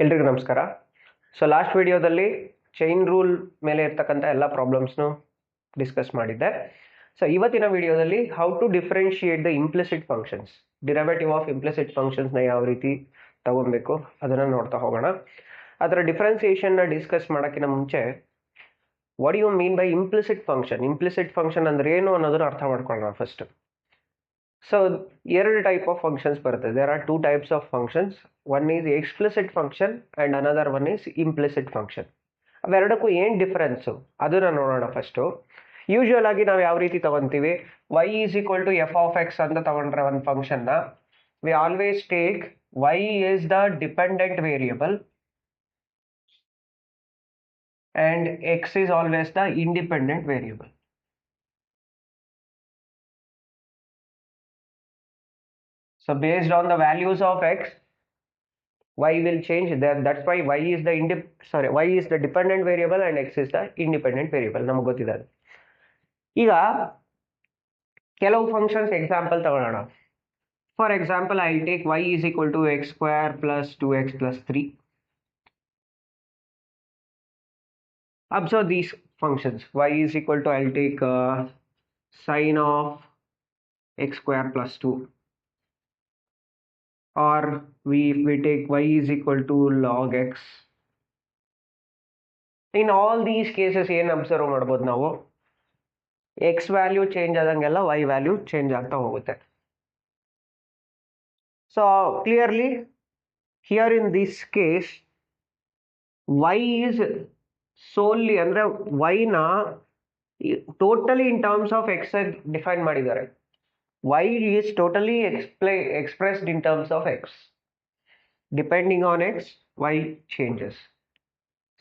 ಎಲ್ರಿಗೂ ನಮಸ್ಕಾರ. So last ವಿಡಿಯೋದಲ್ಲಿ ಚೈನ್ ರೂಲ್ ಮೇಲೆ ಇರ್ತಕ್ಕಂಥ ಎಲ್ಲ ಪ್ರಾಬ್ಲಮ್ಸ್ನು ಡಿಸ್ಕಸ್ ಮಾಡಿದ್ದೆ. ಸೊ ಇವತ್ತಿನ ವಿಡಿಯೋದಲ್ಲಿ how to differentiate the implicit functions, derivative of implicit ಫಂಕ್ಷನ್ಸ್ನ ಯಾವ ರೀತಿ ತಗೊಬೇಕು ಅದನ್ನು ನೋಡ್ತಾ ಹೋಗೋಣ. ಅದರ ಡಿಫ್ರೆನ್ಸಿಯೇಷನ್ನ ಡಿಸ್ಕಸ್ ಮಾಡೋಕ್ಕಿಂತ ಮುಂಚೆ what you mean by implicit function, implicit function ಅಂದ್ರೆ ಏನು ಅನ್ನೋದನ್ನ ಅರ್ಥ ಮಾಡ್ಕೊಳ್ಳೋಣ ಫಸ್ಟ್. ಸೊ ಎರಡು ಟೈಪ್ ಆಫ್ ಫಂಕ್ಷನ್ಸ್ ಬರುತ್ತೆ. There are two types of functions. One is explicit function and another one is implicit function. ಅವೆರಡಕ್ಕೂ ಏನು ಡಿಫರೆನ್ಸು ಅದನ್ನ ನೋಡೋಣ ಫಸ್ಟು. ಯೂಶುವಲ್ ಆಗಿ ನಾವು ಯಾವ ರೀತಿ ತಗೊಂತೀವಿ, y is equal to F of X ಅಂತ ತಗೊಂಡ್ರೆ ಒಂದು ಫಂಕ್ಷನ್ನ we always take y is the dependent variable and x is always the independent variable. So based on the values of x, y will change. That's why y is the dependent variable and x is the independent variable. ನಮಗೆ ಗೊತ್ತಿದೆ. ಈಗ ಕೆಲವು functions example ತಗೊಳ್ಳೋಣ. For example I take y is equal to x square plus 2x plus 3. Observe these functions. Y is equal to, I'll take sine of x square plus 2, or if we take y is equal to log x. In all these cases ಏನು observe ಮಾಡ್ಬೋದು ನಾವು, x value change ಆದಂಗೆಲ್ಲ y value change ಆಗ್ತಾ ಹೋಗುತ್ತೆ. So clearly here in this case y is solely ಅಂದ್ರೆ y ನ totally in terms of x define ಮಾಡಿದ್ದಾರೆ. y is totally expressed in terms of x. Depending on x, y changes.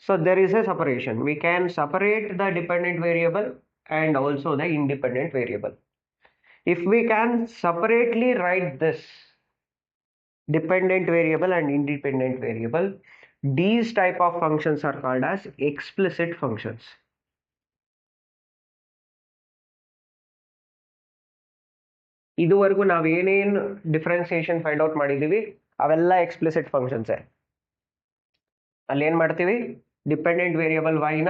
So there is a separation. We can separate the dependent variable and also the independent variable. If we can separately write this dependent variable and independent variable, these type of functions are called as explicit functions. ಇದುವರೆಗೂ ನಾವು ಏನೇನು differentiation find out ಮಾಡಿದ್ದೀವಿ ಅವೆಲ್ಲ explicit ಫಂಕ್ಷನ್ಸೇ. ಅಲ್ಲಿ ಏನು ಮಾಡ್ತೀವಿ, dependent variable ವೈನ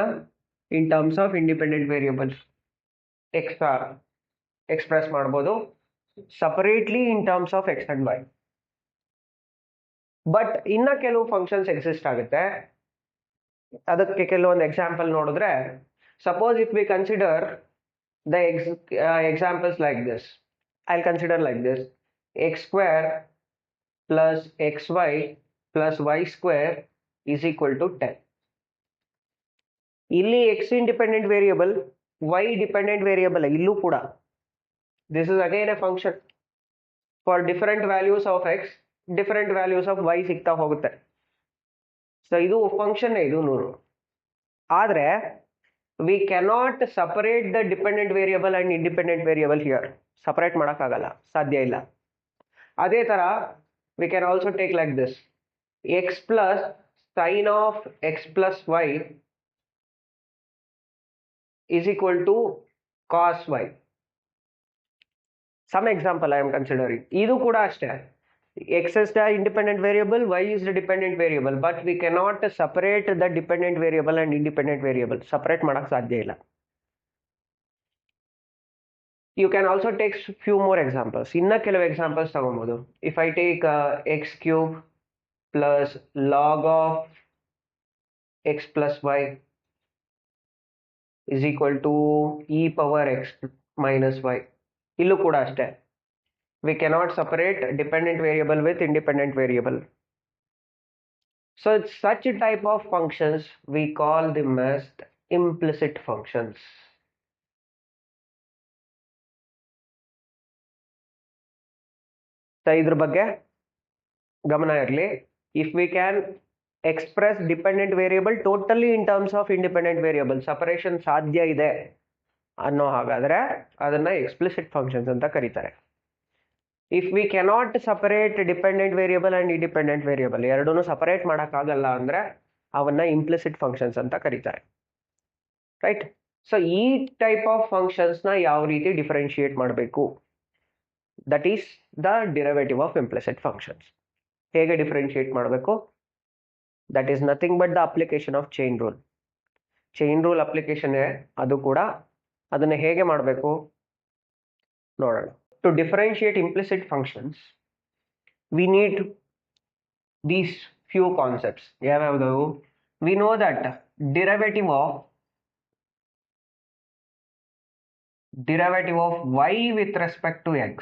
in terms of independent variable express ಮಾಡ್ಬೋದು, separately in terms of x and y. But ಇನ್ನ ಕೆಲವು ಫಂಕ್ಷನ್ಸ್ ಎಕ್ಸಿಸ್ಟ್ ಆಗುತ್ತೆ. ಅದಕ್ಕೆ ಕೆಲವೊಂದು ಎಕ್ಸಾಂಪಲ್ ನೋಡಿದ್ರೆ, suppose if we consider the examples like this, I'll consider like this: x square plus xy plus y square is equal to 10. ಇಲ್ಲಿ x independent variable, y dependent variable ಇಲ್ಲೂ ಕೂಡ this is again a function. For different values of x, different values of y ಸಿಗ್ತಾ ಹೋಗುತ್ತೆ. So ಇದು function, ಇದು 100. ಆದರೆ we cannot separate the dependent variable and independent variable here. Separate ಮಾಡೋಕ್ಕಾಗಲ್ಲ, ಸಾಧ್ಯ ಇಲ್ಲ. ಅದೇ ಥರ we can also take like this: x plus sine of x plus y is equal to cos y. Some example I am considering. ಇದು ಕೂಡ ಅಷ್ಟೇ, x is the independent variable, y is the dependent variable, but we cannot separate the dependent variable and independent variable. Separate ಮಾಡೋಕ್ಕೆ ಸಾಧ್ಯ ಇಲ್ಲ. You can also take few more examples. ಇನ್ನ ಕೆಲವು examples ತಗೊಬೋದು. If I take x cube plus log of x plus y is equal to e power x minus y. ಇಲ್ಲೂ ಕೂಡ ಅಷ್ಟೇ, we cannot separate dependent variable with independent variable. So such type of functions we call them as implicit functions. So ಇದ್ರ ಬಗ್ಗೆ ಗಮನ ಇರಲಿ. If we can express dependent variable totally in terms of independent variable, separation ಸಾಧ್ಯ ಇದೆ ಅನ್ನೋ ಹಾಗಾದರೆ ಅದನ್ನು explicit functions ಅಂತ ಕರೀತಾರೆ. If we cannot separate dependent variable and independent variable, ಎರಡೂ ಸಪರೇಟ್ ಮಾಡೋಕ್ಕಾಗಲ್ಲ ಅಂದರೆ ಅವನ್ನ ಇಂಪ್ಲಿಸಿಟ್ ಫಂಕ್ಷನ್ಸ್ ಅಂತ ಕರೀತಾರೆ. ರೈಟ್. ಸೊ ಈ ಟೈಪ್ ಆಫ್ ಫಂಕ್ಷನ್ಸ್ನ ಯಾವ ರೀತಿ ಡಿಫ್ರೆನ್ಶಿಯೇಟ್ ಮಾಡಬೇಕು, that is the derivative of implicit functions. ಹೇಗೆ ಡಿಫ್ರೆನ್ಶಿಯೇಟ್ ಮಾಡಬೇಕು, that is nothing but the application of chain rule. Chain rule application ಅದು ಕೂಡ. ಅದನ್ನು ಹೇಗೆ ಮಾಡಬೇಕು ನೋಡೋಣ. To differentiate implicit functions we need these few concepts. ಯಾವ್ಯಾವುದು? We know that derivative of y with respect to x.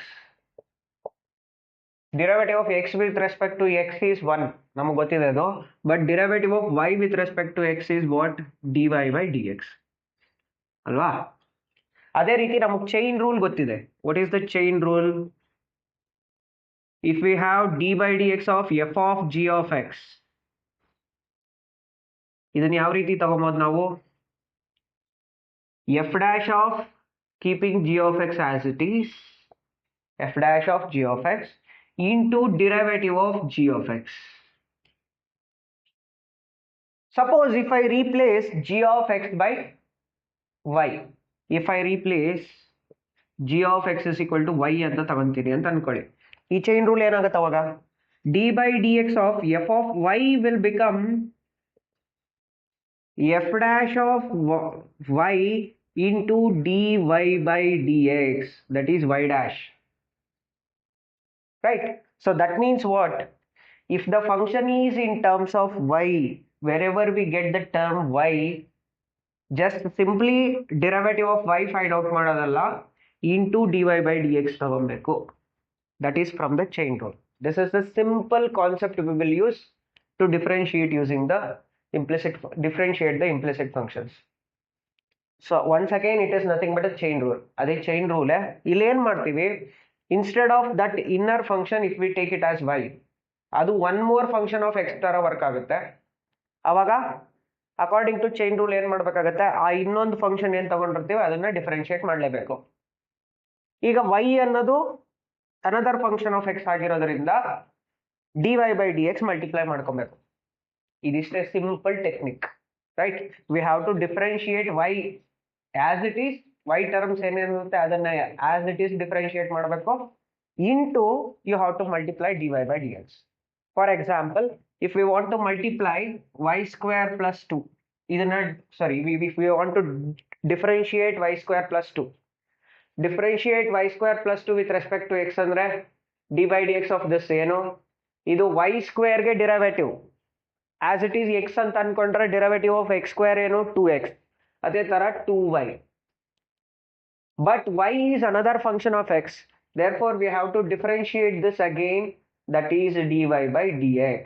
Derivative of x with respect to x is 1. ನಮಗೆ ಗೊತ್ತಿದೆ ಅದು. But derivative of y with respect to x is what? dy by dx ಅಲ್ವಾ? ಅದೇ ರೀತಿ ನಮಗೆ chain rule ಗೊತ್ತಿದೆ. What is the chain rule? If we have dy by dx of f of g of x, ಇದನ್ನ ಯಾವ ರೀತಿ ತಗೊಂಬೋದು ನಾವು? f dash of keeping g of x as it is, f dash of g of x into derivative of g of x. Suppose if I replace g of x by y, if I replace g of x is equal to y ಅಂತ ತಗೊಂತೀನಿ ಅಂತ ಅನ್ಕೊಳ್ಳಿ. ಈ chain rule ಏನಾಗುತ್ತೆ ಅವಾಗ? d by dx of f of y will become f dash of y into dy by dx, that is y dash, right? So that means what? If the function is in terms of y, wherever we get the term y, just simply derivative of y find out ಮಾಡೋದಲ್ಲ, into dy by dx ತಗೊಬೇಕು. That is from the chain rule. This is the simple concept we will use to differentiate using the differentiate the implicit functions. So once again it is nothing but a chain rule. ಅದೇ chain rule. ಇಲ್ಲಿ ಏನು ಮಾಡ್ತೀವಿ? Instead of that inner function, if we take it as y, ಅದು one more function of x ತರ work ಆಗುತ್ತೆ. ಅವಾಗ according to chain rule ಏನು ಮಾಡಬೇಕಾಗುತ್ತೆ? ಆ ಇನ್ನೊಂದು ಫಂಕ್ಷನ್ ಏನು ತಗೊಂಡಿರ್ತೀವಿ ಅದನ್ನ ಡಿಫರೆನ್ಶಿಯೇಟ್ ಮಾಡಲೇಬೇಕು. ಈಗ y ಅನ್ನೋದು ಅನದರ್ ಫಂಕ್ಷನ್ ಆಫ್ x ಆಗಿರೋದ್ರಿಂದ dy by dx ಮಲ್ಟಿಪ್ಲೈ ಮಾಡ್ಕೊಬೇಕು. ಇದಿಷ್ಟೇ simple technique, right? We have to differentiate y as it is. y terms ಏನೇನಿರುತ್ತೆ ಅದನ್ನ as it is ಡಿಫರೆನ್ಶಿಯೇಟ್ ಮಾಡಬೇಕು. into you have to multiply dy by dx. For example, if we want to multiply y square plus 2, ಇದನ್ನ if we want to differentiate y square plus 2, differentiate y square plus 2 with respect to x ಅಂದ್ರೆ dy by dx of this ಏನು? ಇದು y square ಗೆ derivative. as it is x ಅಂತ ಅನ್ಕೊಂಡ್ರೆ derivative of x square ಏನು? 2x. ಅದೇ ತರ 2y. but y is another function of x, therefore we have to differentiate this again, that is dy by dx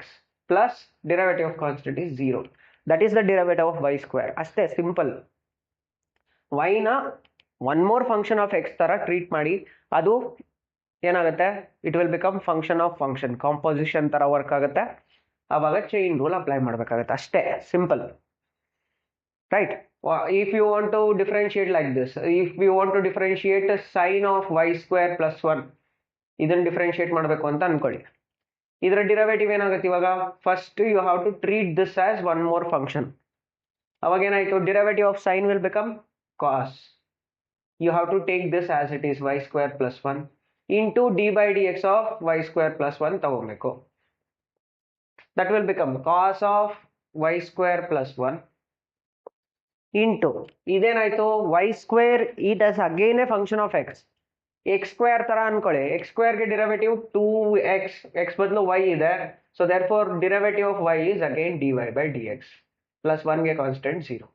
plus derivative of constant is 0. that is the derivative of y square. ಅಷ್ಟೇ simple. y ನ one more function of x ತರ treat ಮಾಡಿ ಅದು ಏನಾಗುತ್ತೆ? It will become function of function, composition ತರ work ಆಗುತ್ತೆ. ಆವಾಗ chain rule apply ಮಾಡಬೇಕಾಗುತ್ತೆ. ಅಷ್ಟೇ simple, right? if you want to differentiate like this, if we want to differentiate a sine of y square plus 1, ಇದನ್ನ differentiate ಮಾಡಬೇಕು ಅಂತ ಅನ್ಕೊಳ್ಳಿ. ಇದರ ಡಿರೈವೇಟಿವ್ ಏನಾಗುತ್ತೆ ಇವಾಗ? First you have to treat this as one more function. ಅವಾಗ ಏನಾಯ್ತು? Derivative of sine will become cos. You have to take this as it is y square plus 1 into d by dx of y square plus 1 ತಗೋಬೇಕು. that will become cos of y square plus 1 into ಇದೇನಾಯ್ತು? y square it is again a function of x. x square ತರ ಅನ್ಕೊಳ್ಳಿ. x square ಗೆ derivative 2x, x ಬದಲು y ಇದೆ. So therefore derivative of y is again dy by dx plus 1 ಗೆ constant 0.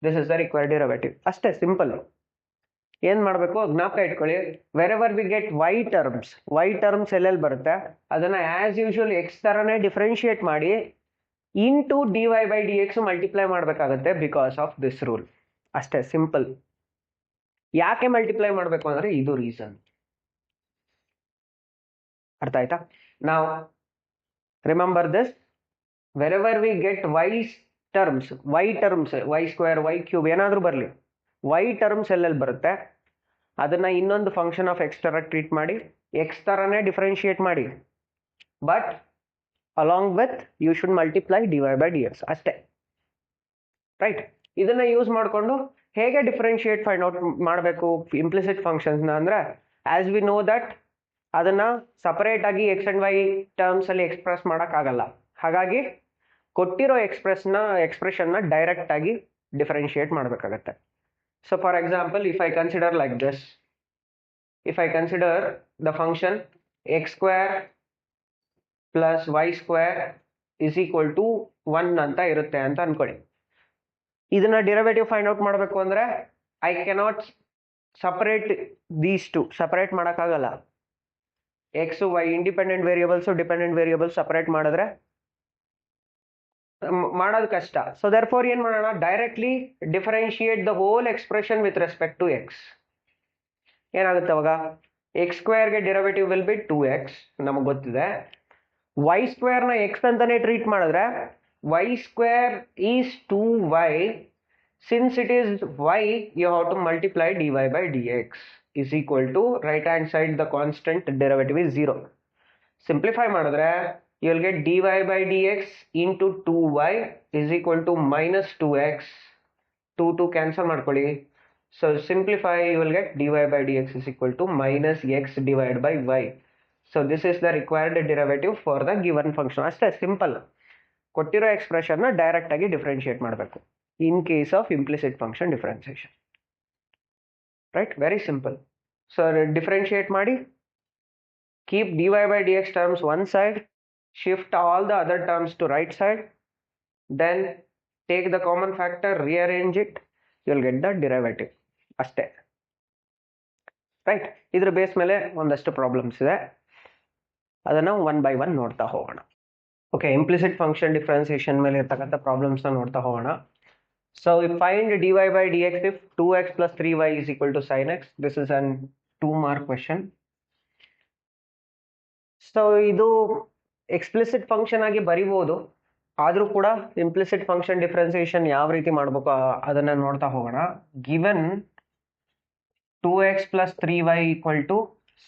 this is the required derivative. ಅಷ್ಟೇ simple. ಏನ್ ಮಾಡಬೇಕು? ಜ್ಞಾಪಕ ಇಟ್ಕೊಳ್ಳಿ. Wherever we get y terms ಎಲ್ಲೆಲ್ಲಿ ಬರುತ್ತೆ ಅದನ್ನ ಆಸ್ ಯೂಶುವಲ್ x ತರನೇ ಡಿಫರೆನ್ಶಿಯೇಟ್ ಮಾಡಿ into dy by dx multiply ಮಾಡಬೇಕಾಗುತ್ತೆ ಬಿಕಾಸ್ ಆಫ್ ದಿಸ್ ರೂಲ್. ಅಷ್ಟೇ ಸಿಂಪಲ್. ಯಾಕೆ ಮಲ್ಟಿಪ್ಲೈ ಮಾಡಬೇಕು ಅಂದ್ರೆ ಇದು ರೀಸನ್. ಅರ್ಥ ಆಯ್ತಾ? ನಾವು remember this, wherever we get y terms, y square, y cube ಏನಾದ್ರೂ ಬರಲಿ, y ಟರ್ಮ್ಸ್ ಎಲ್ಲೆಲ್ಲಿ ಬರುತ್ತೆ ಅದನ್ನ ಇನ್ನೊಂದು ಫಂಕ್ಷನ್ ಆಫ್ x ತರ ಟ್ರೀಟ್ ಮಾಡಿ x ತರನೇ ಡಿಫರೆನ್ಶಿಯೇಟ್ ಮಾಡಿ, but along with you should multiply dy by dx. ಅಷ್ಟೇ, ರೈಟ್? ಇದನ್ನ ಯೂಸ್ ಮಾಡಿಕೊಂಡು ಹೇಗೆ ಡಿಫರೆನ್ಶಿಯೇಟ್ ಫೈಂಡ್ ಔಟ್ ಮಾಡಬೇಕು ಇಂಪ್ಲಿಸಿಟ್ ಫಂಕ್ಷನ್ಸ್ನ ಅಂದ್ರೆ, ಆಸ್ ವಿ ನೋ ದಟ್ ಅದನ್ನ ಸಪರೇಟ್ ಆಗಿ ಎಕ್ಸ್ ಅಂಡ್ ವೈ ಟರ್ಮ್ಸ್ ಅಲ್ಲಿ ಎಕ್ಸ್ಪ್ರೆಸ್ ಮಾಡೋಕ್ಕಾಗಲ್ಲ. ಹಾಗಾಗಿ ಕೊಟ್ಟಿರೋ ಎಕ್ಸ್ಪ್ರೆಷನ್ನ ಡೈರೆಕ್ಟ್ ಆಗಿ ಡಿಫರೆನ್ಶಿಯೇಟ್ ಮಾಡಬೇಕಾಗತ್ತೆ. So for example, if I consider like this, if I consider the function x square plus y square is equal to 1 ಅಂತ ಇರುತ್ತೆ ಅಂತ ಅನ್ಕೊಳ್ಳಿ. ಇದನ್ನ ಡಿರೈವೇಟಿವ್ ಫೈಂಡ್ ಔಟ್ ಮಾಡಬೇಕು ಅಂದ್ರೆ I cannot separate these two, separate ಮಾಡೋಕ್ಕಾಗಲ್ಲ. X y independent variables dependent variables separate ಮಾಡಿದ್ರೆ ಮಾಡೋದು ಕಷ್ಟ. ಸೊ ದೇರ್ ಫೋರ್ ಏನ್ ಮಾಡೋಣ, directly differentiate the whole expression with respect to x. ಏನಾಗುತ್ತೆ ಅವಾಗ, ಎಕ್ಸ್ ಸ್ಕ್ವೇರ್ಗೆ ಡಿರೈವೇಟಿವ್ ವಿಲ್ ಬಿ 2x, ನಮಗೆ ಗೊತ್ತಿದೆ. ವೈ ಸ್ಕ್ವೇರ್ನ ಎಕ್ಸ್ ಅಂತಾನೆ ಟ್ರೀಟ್ ಮಾಡಿದ್ರೆ y square is 2y. Since it is y, you have to multiply dy by dx is equal to right hand side the constant derivative is 0. Simplify ಮಾಡಿದ್ರೆ you will get dy by dx into 2y is equal to minus 2x. 2 cancel ಮಾಡ್ಕೊಳ್ಳಿ. So simplify, you will get dy by dx is equal to minus x divided by y. So this is the required derivative for the given function. ಅಷ್ಟೇ simple. ಕೊಟ್ಟಿರೋ ಎಕ್ಸ್ಪ್ರೆಷನ್ನ direct ಆಗಿ differentiate ಮಾಡಬೇಕು in case of implicit function differentiation. Right, very simple. So differentiate ಮಾಡಿ, keep dy by dx terms one side, shift all the other terms to right side, then take the common factor, rearrange it, you will get the derivative. ಅಷ್ಟೇ. Right, ಇದ್ರ base ಮೇಲೆ ಒಂದಷ್ಟು problems ಇದೆ, ಅದನ್ನು one by one ನೋಡ್ತಾ ಹೋಗೋಣ. Okay, implicit function differentiation ಮೇಲೆ ಇರ್ತಕ್ಕಂಥ ಪ್ರಾಬ್ಲಮ್ಸ್ನ ನೋಡ್ತಾ ಹೋಗೋಣ. So find dy by dx if 2x plus 3y is equal to sin x. This is an 2 mark question. So ಇದು ಎಕ್ಸ್ಪ್ಲಿಸಿಟ್ ಫಂಕ್ಷನ್ ಆಗಿ ಬರಿಬೋದು, ಆದರೂ ಕೂಡ ಇಂಪ್ಲಿಸಿಟ್ ಫಂಕ್ಷನ್ ಡಿಫರೆನ್ಸಿಯೇಷನ್ ಯಾವ ರೀತಿ ಮಾಡಬೇಕು ಅದನ್ನು ನೋಡ್ತಾ ಹೋಗೋಣ. Given 2x plus 3y equal to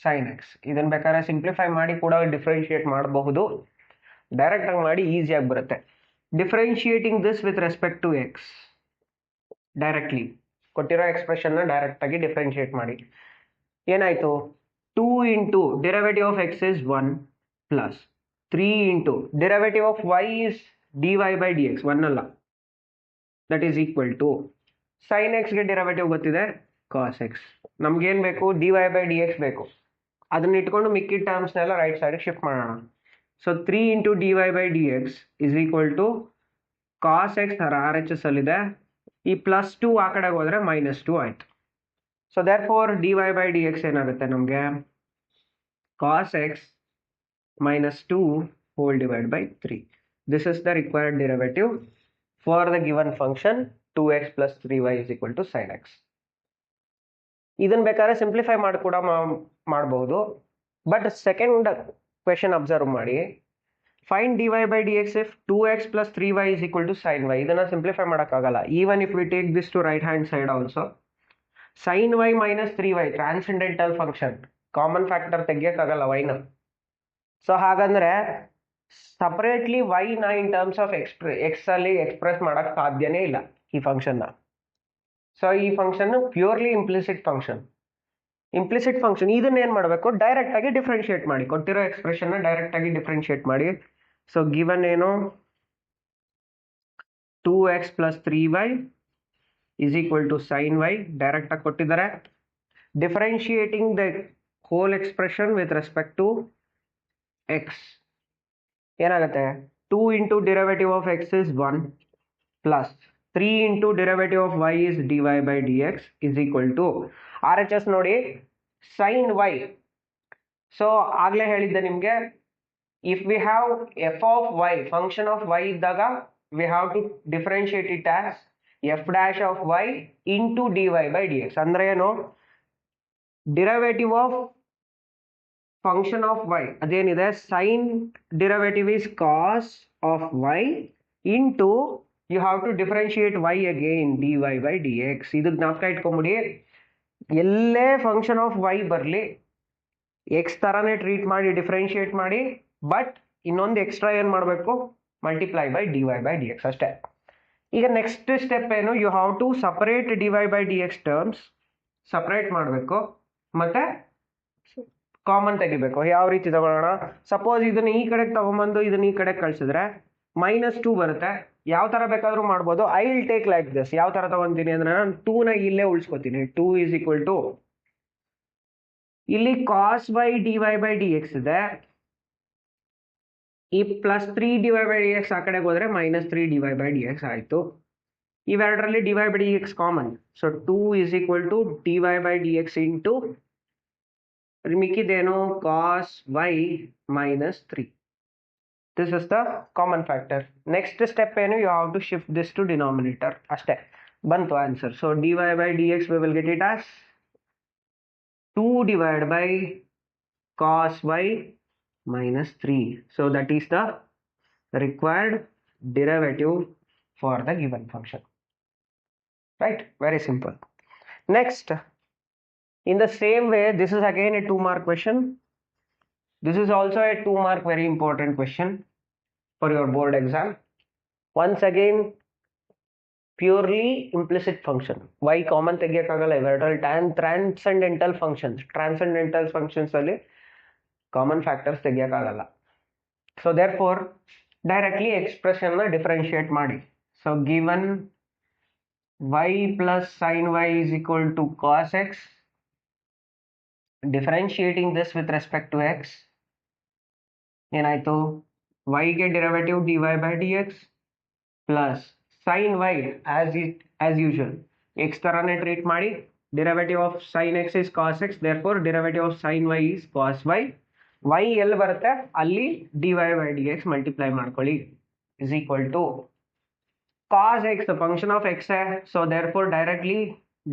sin x. ಇದನ್ನು ಬೇಕಾದ್ರೆ ಸಿಂಪ್ಲಿಫೈ ಮಾಡಿ ಕೂಡ ಡಿಫರೆನ್ಶಿಯೇಟ್ ಮಾಡಬಹುದು, ಡೈರೆಕ್ಟ್ ಆಗಿ ಮಾಡಿ ಈಸಿಯಾಗಿ ಬರುತ್ತೆ. Differentiating this with respect to x, directly ಕೊಟ್ಟಿರೋ ಎಕ್ಸ್ಪ್ರೆಷನ್ನ ಡೈರೆಕ್ಟ್ ಆಗಿ ಡಿಫರೆನ್ಶಿಯೇಟ್ ಮಾಡಿ. ಏನಾಯ್ತು, 2 into derivative of x is 1 plus 3 into derivative of y is dy by dx, 1 ಅಲ್ಲ, that is equal to sin x ಗೆ ಡಿರೈವೇಟಿವ್ ಗೊತ್ತಿದೆ cos x. ನಮ್ಗೇನು ಬೇಕು, dy by dx ಬೇಕು. ಅದನ್ನ ಇಟ್ಕೊಂಡು ಮಿಕ್ಕಿ ಟರ್ಮ್ಸ್ನೆಲ್ಲ ರೈಟ್ ಸೈಡ್ ಶಿಫ್ಟ್ ಮಾಡೋಣ. So 3 into dy by dx is equal to cos x RHS ಅಲ್ಲಿದೆ, ಈ ಪ್ಲಸ್ 2 ಆ ಕಡೆಗೆ ಹೋದ್ರೆ ಮೈನಸ್ 2 ಆಯ್ತು. So therefore dy by dx ಏನಾಗುತ್ತೆ ನಮಗೆ, cos x minus 2 whole divided by 3. This is the required derivative for the given function 2x plus 3y is equal to sin x. ಇದನ್ನು ಬೇಕಾದ್ರೆ simplify ಮಾಡಿ ಕೂಡ ಮಾಡಬಹುದು, but second question observe ಮಾಡಿ. Find dy by dx if 2x plus 3y is equal to sin y. ಇದನ್ನು simplify ಮಾಡೋಕ್ಕಾಗಲ್ಲ. Even if we take this to right hand side also, sin y minus 3y transcendental function, common factor ತೆಗಿಯೋಕ್ಕಾಗಲ್ಲ ವೈನ. So ಹಾಗಂದ್ರೆ separately ವೈನ in terms of x ಅಲ್ಲಿ express ಮಾಡೋಕ್ಕೆ ಸಾಧ್ಯನೇ ಇಲ್ಲ ಈ ಫಂಕ್ಷನ್ನ. ಸೊ ಈ function purely implicit function. Implicit function ಇದನ್ನ ಏನು ಮಾಡಬೇಕು, ಡೈರೆಕ್ಟ್ ಆಗಿ ಡಿಫ್ರೆನ್ಶಿಯೇಟ್ ಮಾಡಿ, ಕೊಟ್ಟಿರೋ ಎಕ್ಸ್ಪ್ರೆಷನ್ನ ಡೈರೆಕ್ಟ್ ಆಗಿ ಡಿಫ್ರೆನ್ಶಿಯೇಟ್ ಮಾಡಿ. ಸೊ ಗಿವನ್ ಏನು, 2x plus 3y is equal to sin y, direct ಆಗಿ ಕೊಟ್ಟಿದ್ದಾರೆ. Differentiating the whole expression with respect to x, ಏನಾಗುತ್ತೆ, 2 into derivative of x is 1 plus 3 into derivative of y is dy by dx is equal to RHS ನೋಡಿ sin y. So ಆಗಲೇ ಹೇಳಿದ್ದೆ ನಿಮಗೆ, if we have f of y, function of y ಇದ್ದಾಗ we have to differentiate it as f dash of y into dy by dx. ಅಂದ್ರೆ ಏನು, derivative of function of y ಅದೇನಿದೆ, sine derivative is cos of y into you have to differentiate y again dy by dx. ಇದು ಜ್ಞಾಪಕ ಇಟ್ಕೊಂಬಿಡಿ, ಎಲ್ಲೇ function of y ಬರಲಿ x ಥರನೇ treat ಮಾಡಿ ಡಿಫರೆನ್ಶಿಯೇಟ್ ಮಾಡಿ, ಬಟ್ ಇನ್ನೊಂದು ಎಕ್ಸ್ಟ್ರಾ ಏನು ಮಾಡಬೇಕು, multiply by dy by dx ಅಷ್ಟೇ. ಈಗ ನೆಕ್ಸ್ಟ್ ಸ್ಟೆಪ್ ಏನು, you have to separate dy by dx terms, separate ಮಾಡಬೇಕು, ಮತ್ತೆ ಕಾಮನ್ ತೆಗಿಬೇಕು. ಯಾವ ರೀತಿ ತಗೊಳ್ಳೋಣ, ಸಪೋಸ್ ಇದನ್ನ ಈ ಕಡೆಗೆ ತಗೊಂಬಂದು ಇದನ್ನ ಈ ಕಡೆಗೆ ಕಳಿಸಿದ್ರೆ -2 ಬರುತ್ತೆ. ಯಾವ ತರ ಬೇಕಾದ್ರೂ ಮಾಡ್ಬೋದು. I will take like this. ಯಾವ ತರ ತಗೊಂತೀನಿ ಅಂದ್ರೆ ನಾನು 2 ನ ಇಲ್ಲೇ ಉಳಿಸ್ಕೊತೀನಿ. 2 is equal to ಇಲ್ಲಿ cos y dy by dx ಇದೆ. ಈ +3 dy by dx ಆ ಕಡೆಗೆ ಹೋದ್ರೆ -3 dy by dx ಆಯ್ತು. ಇವೆರಡರಲ್ಲಿ dy by dx common. So 2 is equal to dy by dx into ಮಿಕ್ಕಿದೇನು cos y -3. This is the common factor. Next step ಏನು, you have to shift this to denominator. ಅಷ್ಟೇ, ಬಂತು answer. So dy by dx we will get it as 2 divided by cos y -3. So that is the required derivative for the given function. Right? Very simple. Next, in the same way, this is again a 2-mark question. This is also a 2-mark very important question for your board exam. Once again, purely implicit function. Y common ತೆಗಿಯಕ್ಕಾಗಲ್ಲ ಇವೆರಡರಲ್ಲಿ. transcendental functions ಅಲ್ಲಿ common factors ತೆಗಿಯಕ್ಕಾಗಲ್ಲ. So therefore directly expression ನ differentiate ಮಾಡಿ. So given y plus sin y is equal to cos x, differentiating this with respect to x, ಏನಾಯ್ತು, y ಗೆ derivative dy by dx plus sin y as usual x ತರಾನೇ treat ಮಾಡಿ. Derivative of sin x is cos x, therefore derivative of sin y is cos y. y ಎಲ್ಲಿ ಬರುತ್ತೆ ಅಲ್ಲಿ dy by dx multiply ಮಾಡ್ಕೊಳ್ಳಿ is equal to cos x, the function of x है, so therefore directly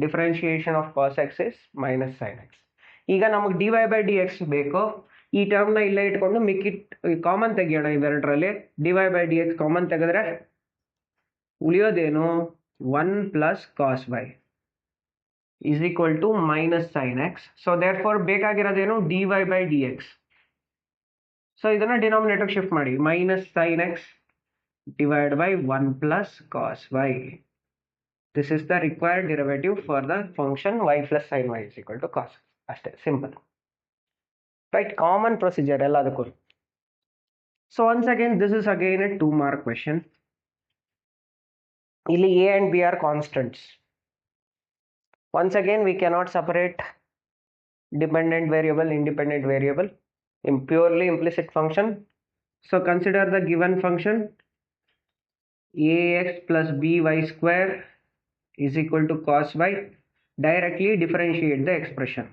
differentiation of cos x is minus sin x. ಈಗ ನಮಗೆ dy by dx ಬೇಕು. ಈ term ನ ಇಲ್ಲೇ ಇಟ್ಕೊಂಡು ಮಿಕ್ಕಿಟ್ ಕಾಮನ್ ತೆಗಿಯೋಣ. ಇವೆರಡರಲ್ಲಿ dy by dx ಕಾಮನ್ ತೆಗೆದ್ರೆ ಉಳಿಯೋದೇನು 1 plus cos y is equal to minus sin x. So therefore ಬೇಕಾಗಿರೋದೇನು dy by dx. So ಇದನ್ನ ಡಿನಾಮಿನೇಟರ್ ಶಿಫ್ಟ್ ಮಾಡಿ. minus sin x divided by 1 plus cos y. This is the required derivative for the function y plus sin y is equal to cos. ಅಷ್ಟೇ, simple. Right, common procedure ಎಲ್ಲದಕ್ಕೂ. So once again this is again A 2-mark question. ಇಲ್ಲಿ a and b are constants. Once again we cannot separate dependent variable, independent variable in purely implicit function. So consider the given function ax plus by square is equal to cos y. Directly differentiate the expression.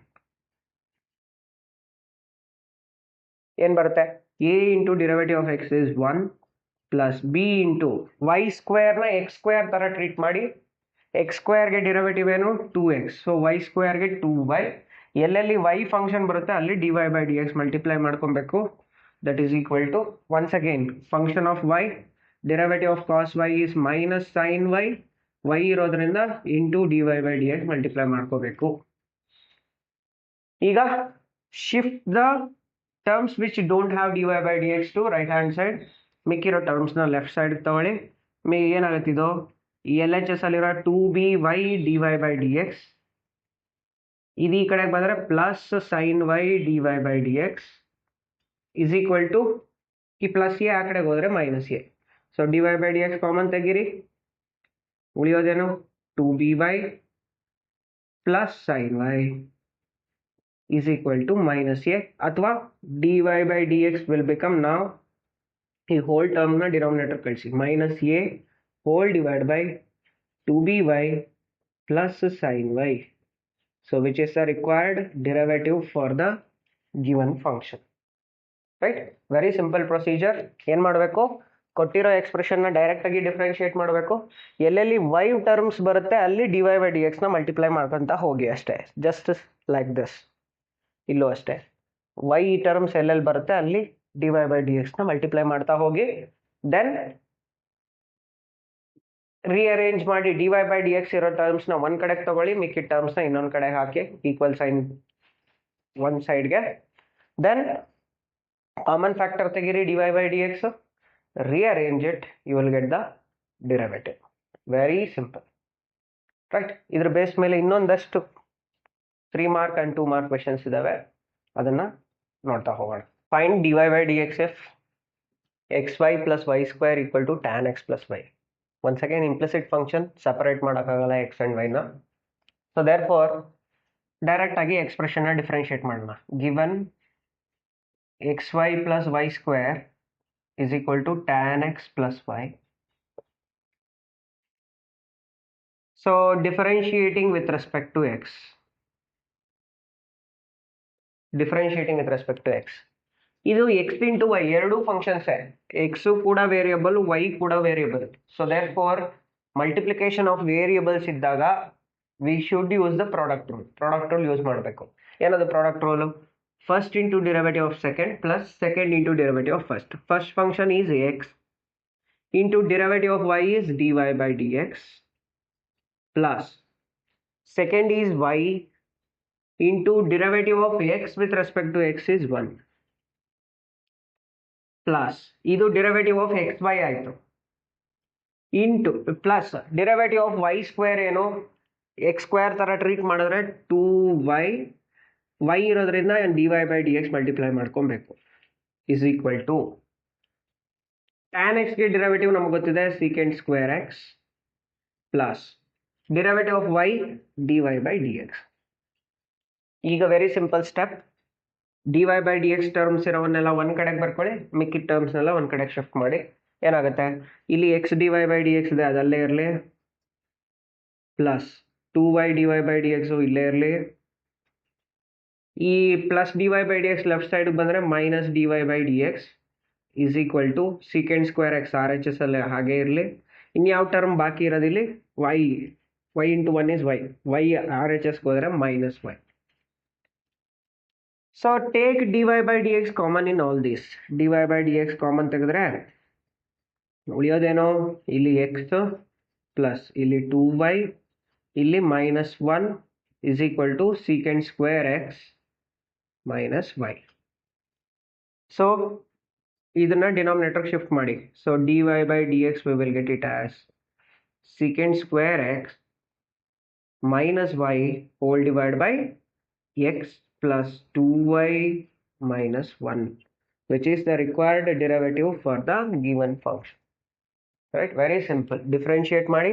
ಏನು ಬರುತ್ತೆ, a into derivative of x is 1 plus b into y square ನ x square ತರ treat ಮಾಡಿ. x square ಗೆ derivative ಏನು 2x, so y square ಗೆ 2y. ಎಲ್ಲೆಲ್ಲಿ y function ಬರುತ್ತೆ ಅಲ್ಲಿ dy by dx ಮಲ್ಟಿಪ್ಲೈ ಮಾಡ್ಕೊಬೇಕು. That is equal to once again function of y, derivative of cos y is minus sin y, y ಇರೋದ್ರಿಂದ into dy by dx multiply ಮಾಡ್ಕೋಬೇಕು. ಈಗ shift the terms which don't have dy by dx to right hand side. ಮಿಕ್ಕಿರೋ ಟರ್ಮ್ಸ್ನ left side ತಗೊಳ್ಳಿ. ಏನಾಗುತ್ತಿದ್ದು, L H S ಅಲ್ಲಿರೋ 2by dy by dx ಇದು ಈ ಕಡೆಗೆ ಬಂದರೆ plus sin y dy by dx is equal to ಈ ಪ್ಲಸ್ ಎ ಆ ಕಡೆಗೆ ಹೋದರೆ minus A. So dy by dx common ತೆಗೀರಿ, ಉಳಿಯೋದೇನು 2by plus sin y is equal to minus a, ಅಥವಾ dy by dx will become now ಈ hole term ನ denominator ಕಳಿಸಿ minus a whole divided by 2by plus sin y. So which is the required derivative for the given function. Right? Very simple procedure. ಏನು ಮಾಡಬೇಕು, ಕೊಟ್ಟಿರೋ expression ನ direct ಆಗಿ differentiate ಮಾಡಬೇಕು. ಎಲ್ಲೆಲ್ಲಿ y ಟರ್ಮ್ಸ್ ಬರುತ್ತೆ ಅಲ್ಲಿ dy by dx ನ ಮಲ್ಟಿಪ್ಲೈ ಮಾಡ್ಕೊಂತ ಹೋಗಿ ಅಷ್ಟೇ. Just like this. ಇಲ್ಲೂ ಅಷ್ಟೇ, y ಟರ್ಮ್ಸ್ ಎಲ್ಲೆಲ್ಲಿ ಬರುತ್ತೆ ಅಲ್ಲಿ dy by dx ನ ಮಲ್ಟಿಪ್ಲೈ ಮಾಡ್ತಾ ಹೋಗಿ. ದೆನ್ ರೀಅರೇಂಜ್ ಮಾಡಿ dy by dx ಇರೋ ಟರ್ಮ್ಸ್ ನ ಒಂದ್ ಕಡೆಗೆ ತಗೊಳ್ಳಿ, ಮಿಕ್ಕಿ ಟರ್ಮ್ಸ್ ನ ಇನ್ನೊಂದ್ ಕಡೆ ಹಾಕಿ ಈಕ್ವಲ್ ಸೈನ್ ಒಂದ್ ಸೈಡ್ಗೆ. ದೆನ್ ಕಾಮನ್ ಫ್ಯಾಕ್ಟರ್ ತೆಗೀರಿ dy by dx, rearrange it, you will get the derivative. Very simple. Right? ಇದ್ರ ಬೇಸ್ ಮೇಲೆ ಇನ್ನೊಂದಷ್ಟು 3-mark and 2-mark questions ಇದಾವೆ, ಅದನ್ನ ನೋಡ್ತಾ ಹೋಗೋಣ. Find dy by dx if xy plus y square equal to tan x plus y. Once again, implicit function separate ಮಾಡೋಕ್ಕಾಗಲ್ಲ x and y ನ. So therefore direct ಆಗಿ expression ನ differentiate ಮಾಡೋಣ. Given xy plus y square is equal to tan x plus y. So differentiating with respect to x. Differentiating with respect to x. ಇದು x into y ಎರಡು functions x ಕೂಡ variable y ಕೂಡ variable. So therefore multiplication of variables ಇದ್ದಾಗ we should use the product rule. Product rule use ಮಾಡಬೇಕು. ಏನದು product rule? First into derivative of second plus second into derivative of first. First function is x into derivative of y is dy by dx plus second is y into derivative of x with respect to x is 1 plus ಇದು derivative of x y ಆಯಿತು into plus derivative of y square ಏನು x square ಥರ treat ಮಾಡಿದ್ರೆ 2y y ಇರೋದ್ರಿಂದ dy by dx multiply ಮಾಡ್ಕೊಬೇಕು is equal to tan x ಗೆ derivative ನಮ್ಗೆ ಗೊತ್ತಿದೆ secant square x plus derivative of y dy by dx. ಈಗ very simple step, dy by dx terms ಇರೋವನ್ನೆಲ್ಲ ಒಂದು ಕಡೆಗೆ ಬರ್ಕೊಳ್ಳಿ, ಮಿಕ್ಕಿದ ಟರ್ಮ್ಸ್ನೆಲ್ಲ ಒಂದು ಕಡೆಗೆ ಶಿಫ್ಟ್ ಮಾಡಿ. ಏನಾಗುತ್ತೆ, ಇಲ್ಲಿ x dy by dx ಇದೆ ಅದಲ್ಲೇ ಇರಲಿ, plus 2y dy by dx ಇಲ್ಲೇ ಇರಲಿ, ಈ plus dy by dx left ಸೈಡ್ಗೆ ಬಂದರೆ minus dy by dx is equal to secant square x RHS ಅಲ್ಲೇ ಹಾಗೆ ಇರಲಿ. ಇನ್ಯಾವ ಟರ್ಮ್ ಬಾಕಿ ಇರೋದಿಲ್ಲಿ y ಇಂಟು 1 is y RHSಗೆ ಹೋದರೆ minus y. So take dy by dx common in all this. dy by dx common ತೆಗೆದ್ರೆ ಉಳಿಯೋದೇನೋ ಇಲ್ಲಿ x plus ಇಲ್ಲಿ 2y ಇಲ್ಲಿ minus 1 is equal to secant square x minus y. So ಇದನ್ನ denominator shift ಮಾಡಿ. So dy by dx we will get it as secant square x minus y whole divided by x plus 2y minus 1, which is the required derivative for the given function. Right? Very simple. Differentiate ಮಾಡಿ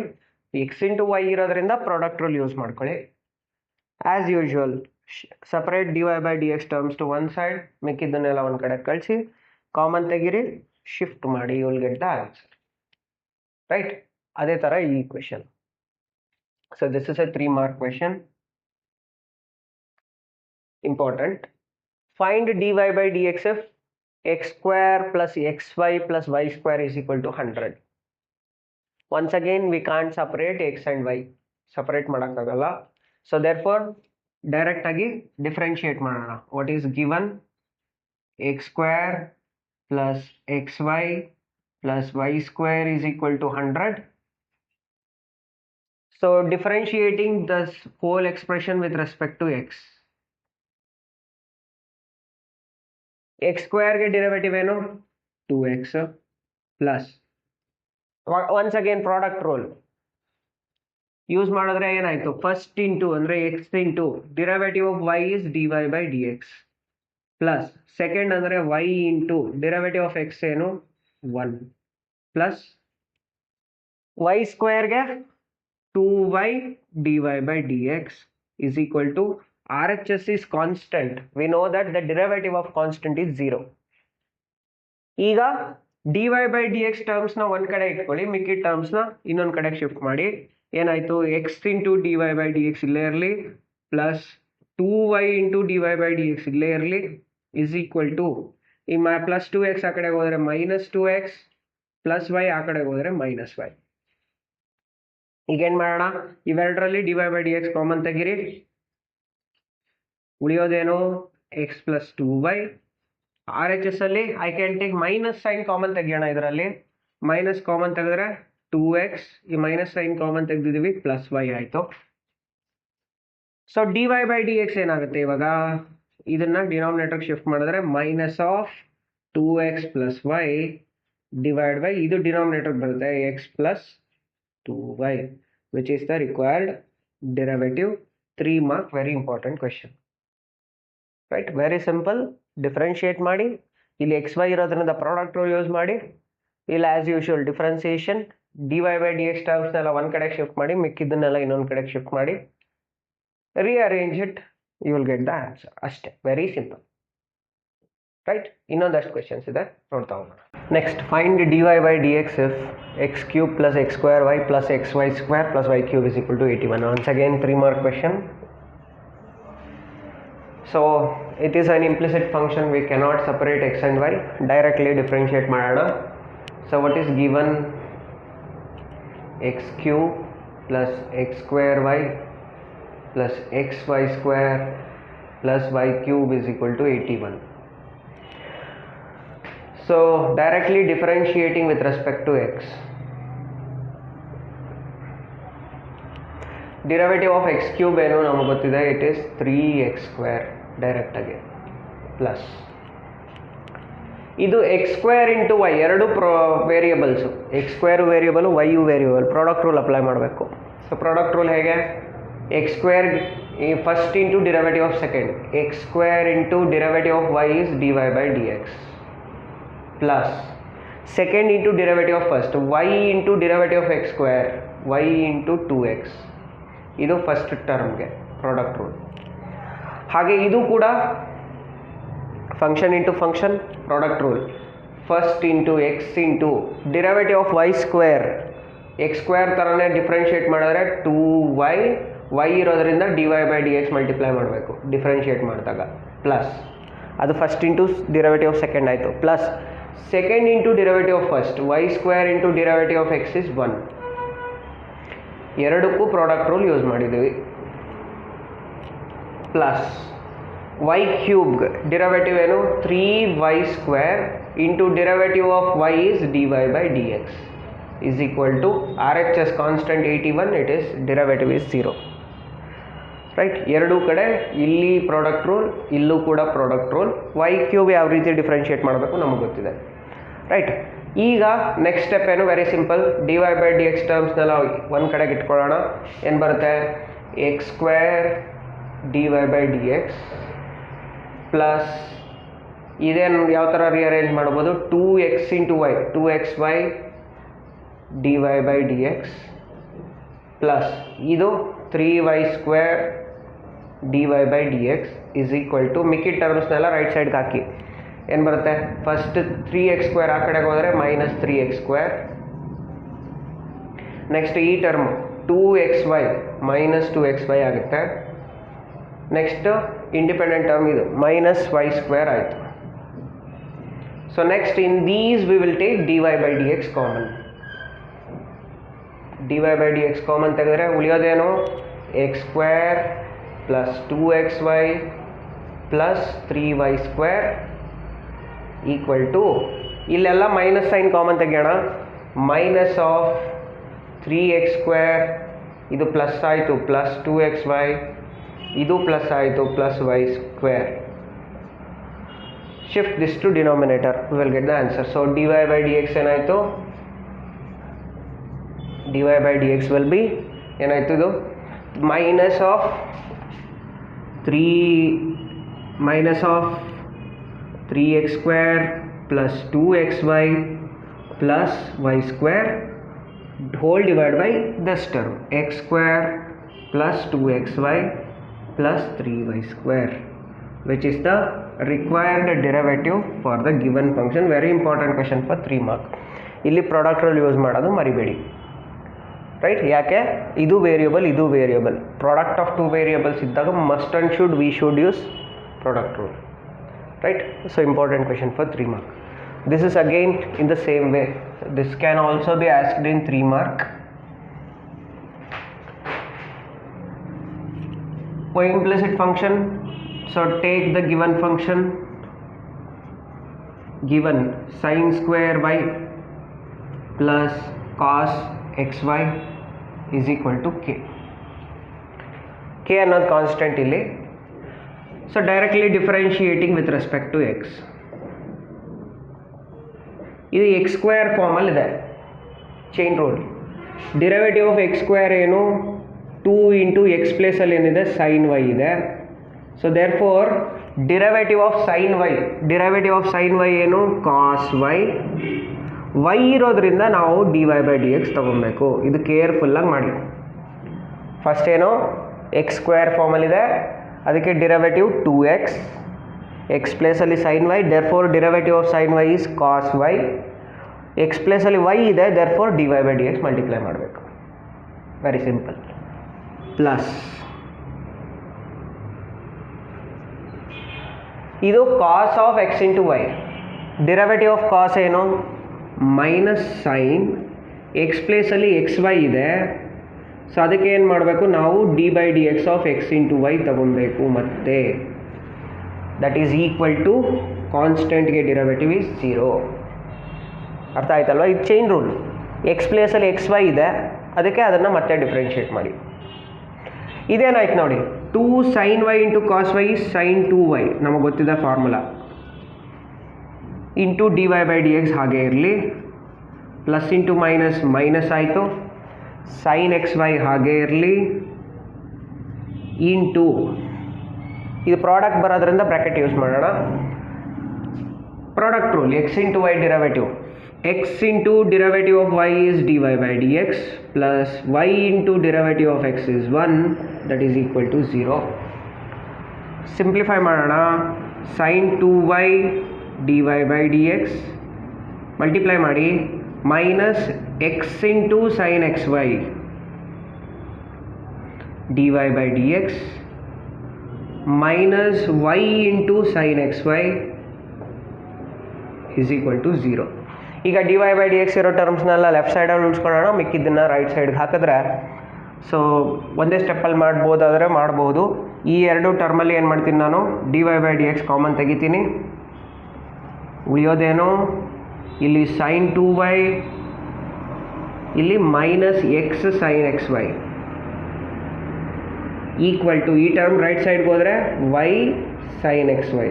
x into y ಇರೋದ್ರಿಂದ product rule use ಮಾಡ್ಕೊಳ್ಳಿ. As usual, separate dy by dx terms to one side, ಮಿಕ್ಕಿದ್ದನ್ನೆಲ್ಲ ಒಂದು ಕಡೆ ಕಳಿಸಿ, common ತೆಗಿರಿ, shift ಮಾಡಿ, you will get the answer. Right? ಅದೇ ಥರ ಈ equation. So this is a 3-mark question. Important. Find dy by dx if x square plus xy plus y square is equal to 100. Once again we can't separate x and y. Separate ಮಾಡೋಕ್ಕಾಗಲ್ಲ. So therefore direct ಆಗಿ differentiate ಮಾಡೋಣ. What is given? x square plus xy plus y square is equal to 100. So differentiating this whole expression with respect to x. x square ಗೆ derivative ಏನು 2x plus once again product rule use ಮಾಡಿದ್ರೆ ಏನಾಯ್ತು, first into ಅಂದರೆ x into derivative of y is dy by dx plus second ಅಂದರೆ y into derivative of x ಏನು 1 plus y ಸ್ಕ್ವೇರ್ಗೆ 2y dy by dx is equal to RHS is constant. We know that the derivative of constant is 0. ಈಗ dy by dx terms ನ ಒಂದ್ ಕಡೆ ಇಟ್ಕೊಳ್ಳಿ, ಮಿಕ್ಕಿ terms ನ ಇನ್ನೊಂದ್ ಕಡೆ ಶಿಫ್ಟ್ ಮಾಡಿ. ಏನಾಯ್ತು, x into dy by dx ಇಲ್ಲೇ ಇರಲಿ plus 2y into dy by dx ಇಲ್ಲೇ ಇರಲಿ ಇಸ್ ಈಕ್ವಲ್ ಟು ಈ ಪ್ಲಸ್ 2x ಆ ಕಡೆಗೆ ಹೋದರೆ ಮೈನಸ್ 2x ಪ್ಲಸ್ y ಆ ಕಡೆಗೆ ಹೋದರೆ ಮೈನಸ್ y. ಈಗೇನ್ ಮಾಡೋಣ, ಇವೆರಡರಲ್ಲಿ dy by dx ಕಾಮನ್ ತೆಗಿರಿ, ಉಳಿಯೋದೇನು x ಪ್ಲಸ್ 2y. RHS ಅಲ್ಲಿ I can take minus sign common ತೆಗಿಯೋಣ. ಇದರಲ್ಲಿ ಮೈನಸ್ ಕಾಮನ್ ತೆಗೆದ್ರೆ 2x, ಈ ಮೈನಸ್ ಸೈನ್ ಕಾಮನ್ ತೆಗೆದಿದ್ದೀವಿ, ಪ್ಲಸ್ y ಆಯಿತು. ಸೊ dy by dx ಏನಾಗುತ್ತೆ ಇವಾಗ, ಇದನ್ನ ಡಿನಾಮಿನೇಟರ್ ಶಿಫ್ಟ್ ಮಾಡಿದ್ರೆ ಮೈನಸ್ ಆಫ್ 2x ಪ್ಲಸ್ y ಡಿವೈಡ್ ಬೈ ಇದು ಡಿನಾಮಿನೇಟರ್ ಬರುತ್ತೆ x plus 2y, which is the required derivative. 3-mark, very important question. Right? Very simple. Differentiate ಮಾಡಿ, ಇಲ್ಲಿ ಎಕ್ಸ್ ವೈ ಇರೋದ್ರಿಂದ ಪ್ರಾಡಕ್ಟ್ ರೂಲ್ ಯೂಸ್ ಮಾಡಿ, ಇಲ್ಲ as usual differentiation dy by dx ಟರ್ಮ್ಸ್ನೆಲ್ಲ ಒಂದು ಕಡೆಗೆ ಶಿಫ್ಟ್ ಮಾಡಿ, ಮಿಕ್ಕಿದ್ದನ್ನೆಲ್ಲ ಇನ್ನೊಂದು ಕಡೆಗೆ ಶಿಫ್ಟ್ ಮಾಡಿ, rearrange it, you will get the answer. ಅಷ್ಟೇ, ವೆರಿ ಸಿಂಪಲ್, ರೈಟ್. ಇನ್ನೊಂದಷ್ಟು ಕ್ವೆಶನ್ಸ್ ಇದೆ, ನೋಡ್ತಾ ಹೋಗೋಣ. Next, find dy by dx if x cube plus x square y plus xy square plus y cube is equal to 81. Once again 3 mark question. So it is an implicit function, we cannot separate x and y, directly differentiate ಮಾಡೋಣ. So what is given? x cube plus x square y plus xy square plus y cube is equal to 81. So directly differentiating with respect to x, derivative of x cube ಏನು ನಮಗೆ ಗೊತ್ತಿದೆ, it is 3x square direct ಆಗಿ plus ಇದು x square into y, ಎರಡು variables, x square variable, y ಯು variable, product rule apply ಮಾಡಬೇಕು. So product rule ಹೇಗೆ? X square first into derivative of second, x square into derivative of y is dy by dx plus second into derivative of first, y into derivative of x square, y into 2x. ಇದು first ಟರ್ಮ್ಗೆ product rule. ಹಾಗೆ ಇದು ಕೂಡ function into function product rule, first into x into derivative of y square, x square ಥರನೇ differentiate ಮಾಡಿದ್ರೆ 2y, y ಇರೋದ್ರಿಂದ dy by dx multiply ಮಾಡಬೇಕು differentiate ಮಾಡಿದಾಗ, ಪ್ಲಸ್ ಅದು first into derivative of second ಆಯಿತು, plus second into derivative of first, y square into derivative of x is 1. ಎರಡಕ್ಕೂ product rule use ಮಾಡಿದ್ದೀವಿ, plus y cube derivative ಏನು, 3y square into derivative of y is dy by dx is equal to RHS constant 81, it is derivative is 0, right. ಎರಡೂ ಕಡೆ ಇಲ್ಲಿ product rule, ಇಲ್ಲೂ ಕೂಡ product rule. y cube ಯಾವ ರೀತಿ differentiate ಮಾಡಬೇಕು ನಮಗೆ ಗೊತ್ತಿದೆ, ರೈಟ್. ಈಗ ನೆಕ್ಸ್ಟ್ ಸ್ಟೆಪ್ ಏನು, very simple, dy by dx ಟರ್ಮ್ಸ್ನೆಲ್ಲ ಒಂದು ಕಡೆಗೆ ಇಟ್ಕೊಳ್ಳೋಣ. ಏನು ಬರುತ್ತೆ, x square dy by dx plus ಇದೇನು ಯಾವ ಥರ ರಿಅರೇಂಜ್ ಮಾಡ್ಬೋದು, 2x into y, 2xy dy by dx plus ಇದು 3y square dy by dx is equal to, ಮಿಕ್ಕಿ ಟರ್ಮ್ಸ್ನೆಲ್ಲ ರೈಟ್ ಸೈಡ್ಗೆ ಹಾಕಿ. ಏನು ಬರುತ್ತೆ, ಫಸ್ಟ್ 3x ಸ್ಕ್ವೇರ್ ಆ ಕಡೆಗೆ ಹೋದರೆ ಮೈನಸ್ 3x ಸ್ಕ್ವೇರ್, ನೆಕ್ಸ್ಟ್ ಈ ಟರ್ಮ್ 2xy ಮೈನಸ್ 2xy ಆಗುತ್ತೆ. ನೆಕ್ಸ್ಟ್ ಇಂಡಿಪೆಂಡೆಂಟ್ ಟರ್ಮ್ ಇದು ಮೈನಸ್ ವೈ ಸ್ಕ್ವೇರ್ ಆಯಿತು. So next in these we will take dy by dx common. dy by dx common ತೆಗೆದ್ರೆ ಉಳಿಯೋದೇನು, x square plus 2xy plus 3y square equal to, ಇಲ್ಲೆಲ್ಲ minus sign common ತೆಗೆಯೋಣ, minus of 3x square, ಇದು plus ಆಯಿತು, plus 2xy, ಇದು plus ಆಯಿತು, plus y square. Shift this to denominator, we will get the answer. So dy by dx ಏನಾಯಿತು, dy by dx will be ಏನಾಯಿತು, ಇದು minus of 3x square plus 2xy plus y square whole divided by this term, x square plus 2xy plus 3y square, which is the required derivative for the given function. Very important question for 3 mark. ಇಲ್ಲಿ product rule use ಮಾಡೋದು ಮರಿಬೇಡಿ, right. ಯಾಕೆ, ಇದು variable, ಇದು variable, product of 2 variables ಇದ್ದಾಗ must and should, V should use product rule, right. So important question for 3 mark. This is again in the same way. This can also be asked in 3 mark. For implicit function, so take the given function, given sin square y plus cos xy is equal to k. K ಅನ್ನೋದು constant ಇಲ್ಲಿ. So directly differentiating with respect to x. ಇದು x square ಫಾರ್ಮಲ್ಲಿ ಇದೆ, chain rule. Derivative of x square ಏನು, 2 into x ಪ್ಲೇಸಲ್ಲಿ ಏನಿದೆ, sine y ಇದೆ. So therefore derivative of sine y, derivative of sine y ಏನು cos y, y ಇರೋದ್ರಿಂದ ನಾವು d y by d x ತೊಗೊಬೇಕು. ಇದು ಕೇರ್ಫುಲ್ಲಾಗಿ ಮಾಡಿ. ಫಸ್ಟ್ ಏನು ಎಕ್ಸ್ ಸ್ಕ್ವೇರ್ ಫಾರ್ಮಲ್ಲಿದೆ, ಅದಕ್ಕೆ ಡಿರೈವೇಟಿವ್ 2x, ಎಕ್ಸ್ ಪ್ಲೇಸಲ್ಲಿ sine y, therefore derivative of sine y is cos y, x ಪ್ಲೇಸಲ್ಲಿ ವೈ ಇದೆ, therefore d y by d x multiply ಮಾಡಬೇಕು. Very simple. ಪ್ಲಸ್ ಇದು cos of x into y, derivative of cos ಏನು minus sine, x ಪ್ಲೇಸಲ್ಲಿ x y ಇದೆ, so ಅದಕ್ಕೆ ಏನು ಮಾಡಬೇಕು ನಾವು d by d x of x into y ತಗೊಬೇಕು. ಮತ್ತೆ ದಟ್ ಈಸ್ ಈಕ್ವಲ್ ಟು ಕಾನ್ಸ್ಟೆಂಟ್ಗೆ ಡಿರೈವೇಟಿವ್ ಈಸ್ 0. ಅರ್ಥ ಆಯ್ತಲ್ವ? ಇದು ಚೈನ್ ರೂಲ್. ಎಕ್ಸ್ ಪ್ಲೇಸಲ್ಲಿ ಎಕ್ಸ್ ವೈ ಇದೆ, ಅದಕ್ಕೆ ಅದನ್ನು ಮತ್ತೆ ಡಿಫ್ರೆನ್ಷಿಯೇಟ್ ಮಾಡಿ. ಇದೇನಾಯ್ತು ನೋಡಿ, 2 sine y into cos y sine 2y, ನಮಗೆ ಗೊತ್ತಿದೆ formula, into d y by d x ಹಾಗೆ ಇರಲಿ, ಪ್ಲಸ್ ಇಂಟು ಮೈನಸ್ ಮೈನಸ್ ಆಯಿತು, ಸೈನ್ ಎಕ್ಸ್ ವೈ ಹಾಗೆ ಇರಲಿ, ಇಂಟು ಇದು ಪ್ರಾಡಕ್ಟ್ ಬರೋದ್ರಿಂದ ಬ್ರ್ಯಾಕೆಟ್ ಯೂಸ್ ಮಾಡೋಣ. Product rule, x into y derivative, x into derivative of y is D y by d x plus y into derivative of x is 1, that is equal to 0. Simplify ಮಾಡೋಣ. Sine 2y d y by d x multiply ಮಾಡಿ, minus x into sine x y d y by d x minus y into sine x y is equal to 0. ಈಗ d y by d x ಇರೋ ಟರ್ಮ್ಸ್ನೆಲ್ಲ left ಸೈಡಲ್ಲಿ ಉಳಿಸ್ಕೊಳ್ಳೋಣ, ಮಿಕ್ಕಿದ್ದನ್ನು right ಸೈಡ್ಗೆ ಹಾಕಿದ್ರೆ so ಒಂದೇ ಸ್ಟೆಪ್ಪಲ್ಲಿ ಮಾಡ್ಬೋದಾದರೆ ಮಾಡ್ಬೋದು. ಈ ಎರಡು ಟರ್ಮಲ್ಲಿ ಏನು ಮಾಡ್ತೀನಿ ನಾನು, d y by d x common ತೆಗಿತೀನಿ, ಉಳಿಯೋದೇನು ಇಲ್ಲಿ ಸೈನ್ 2y, ಇಲ್ಲಿ minus x sine x y equal to, ಈ ಟರ್ಮ್ ರೈಟ್ ಸೈಡ್ಗೆ ಹೋದರೆ y sine x y.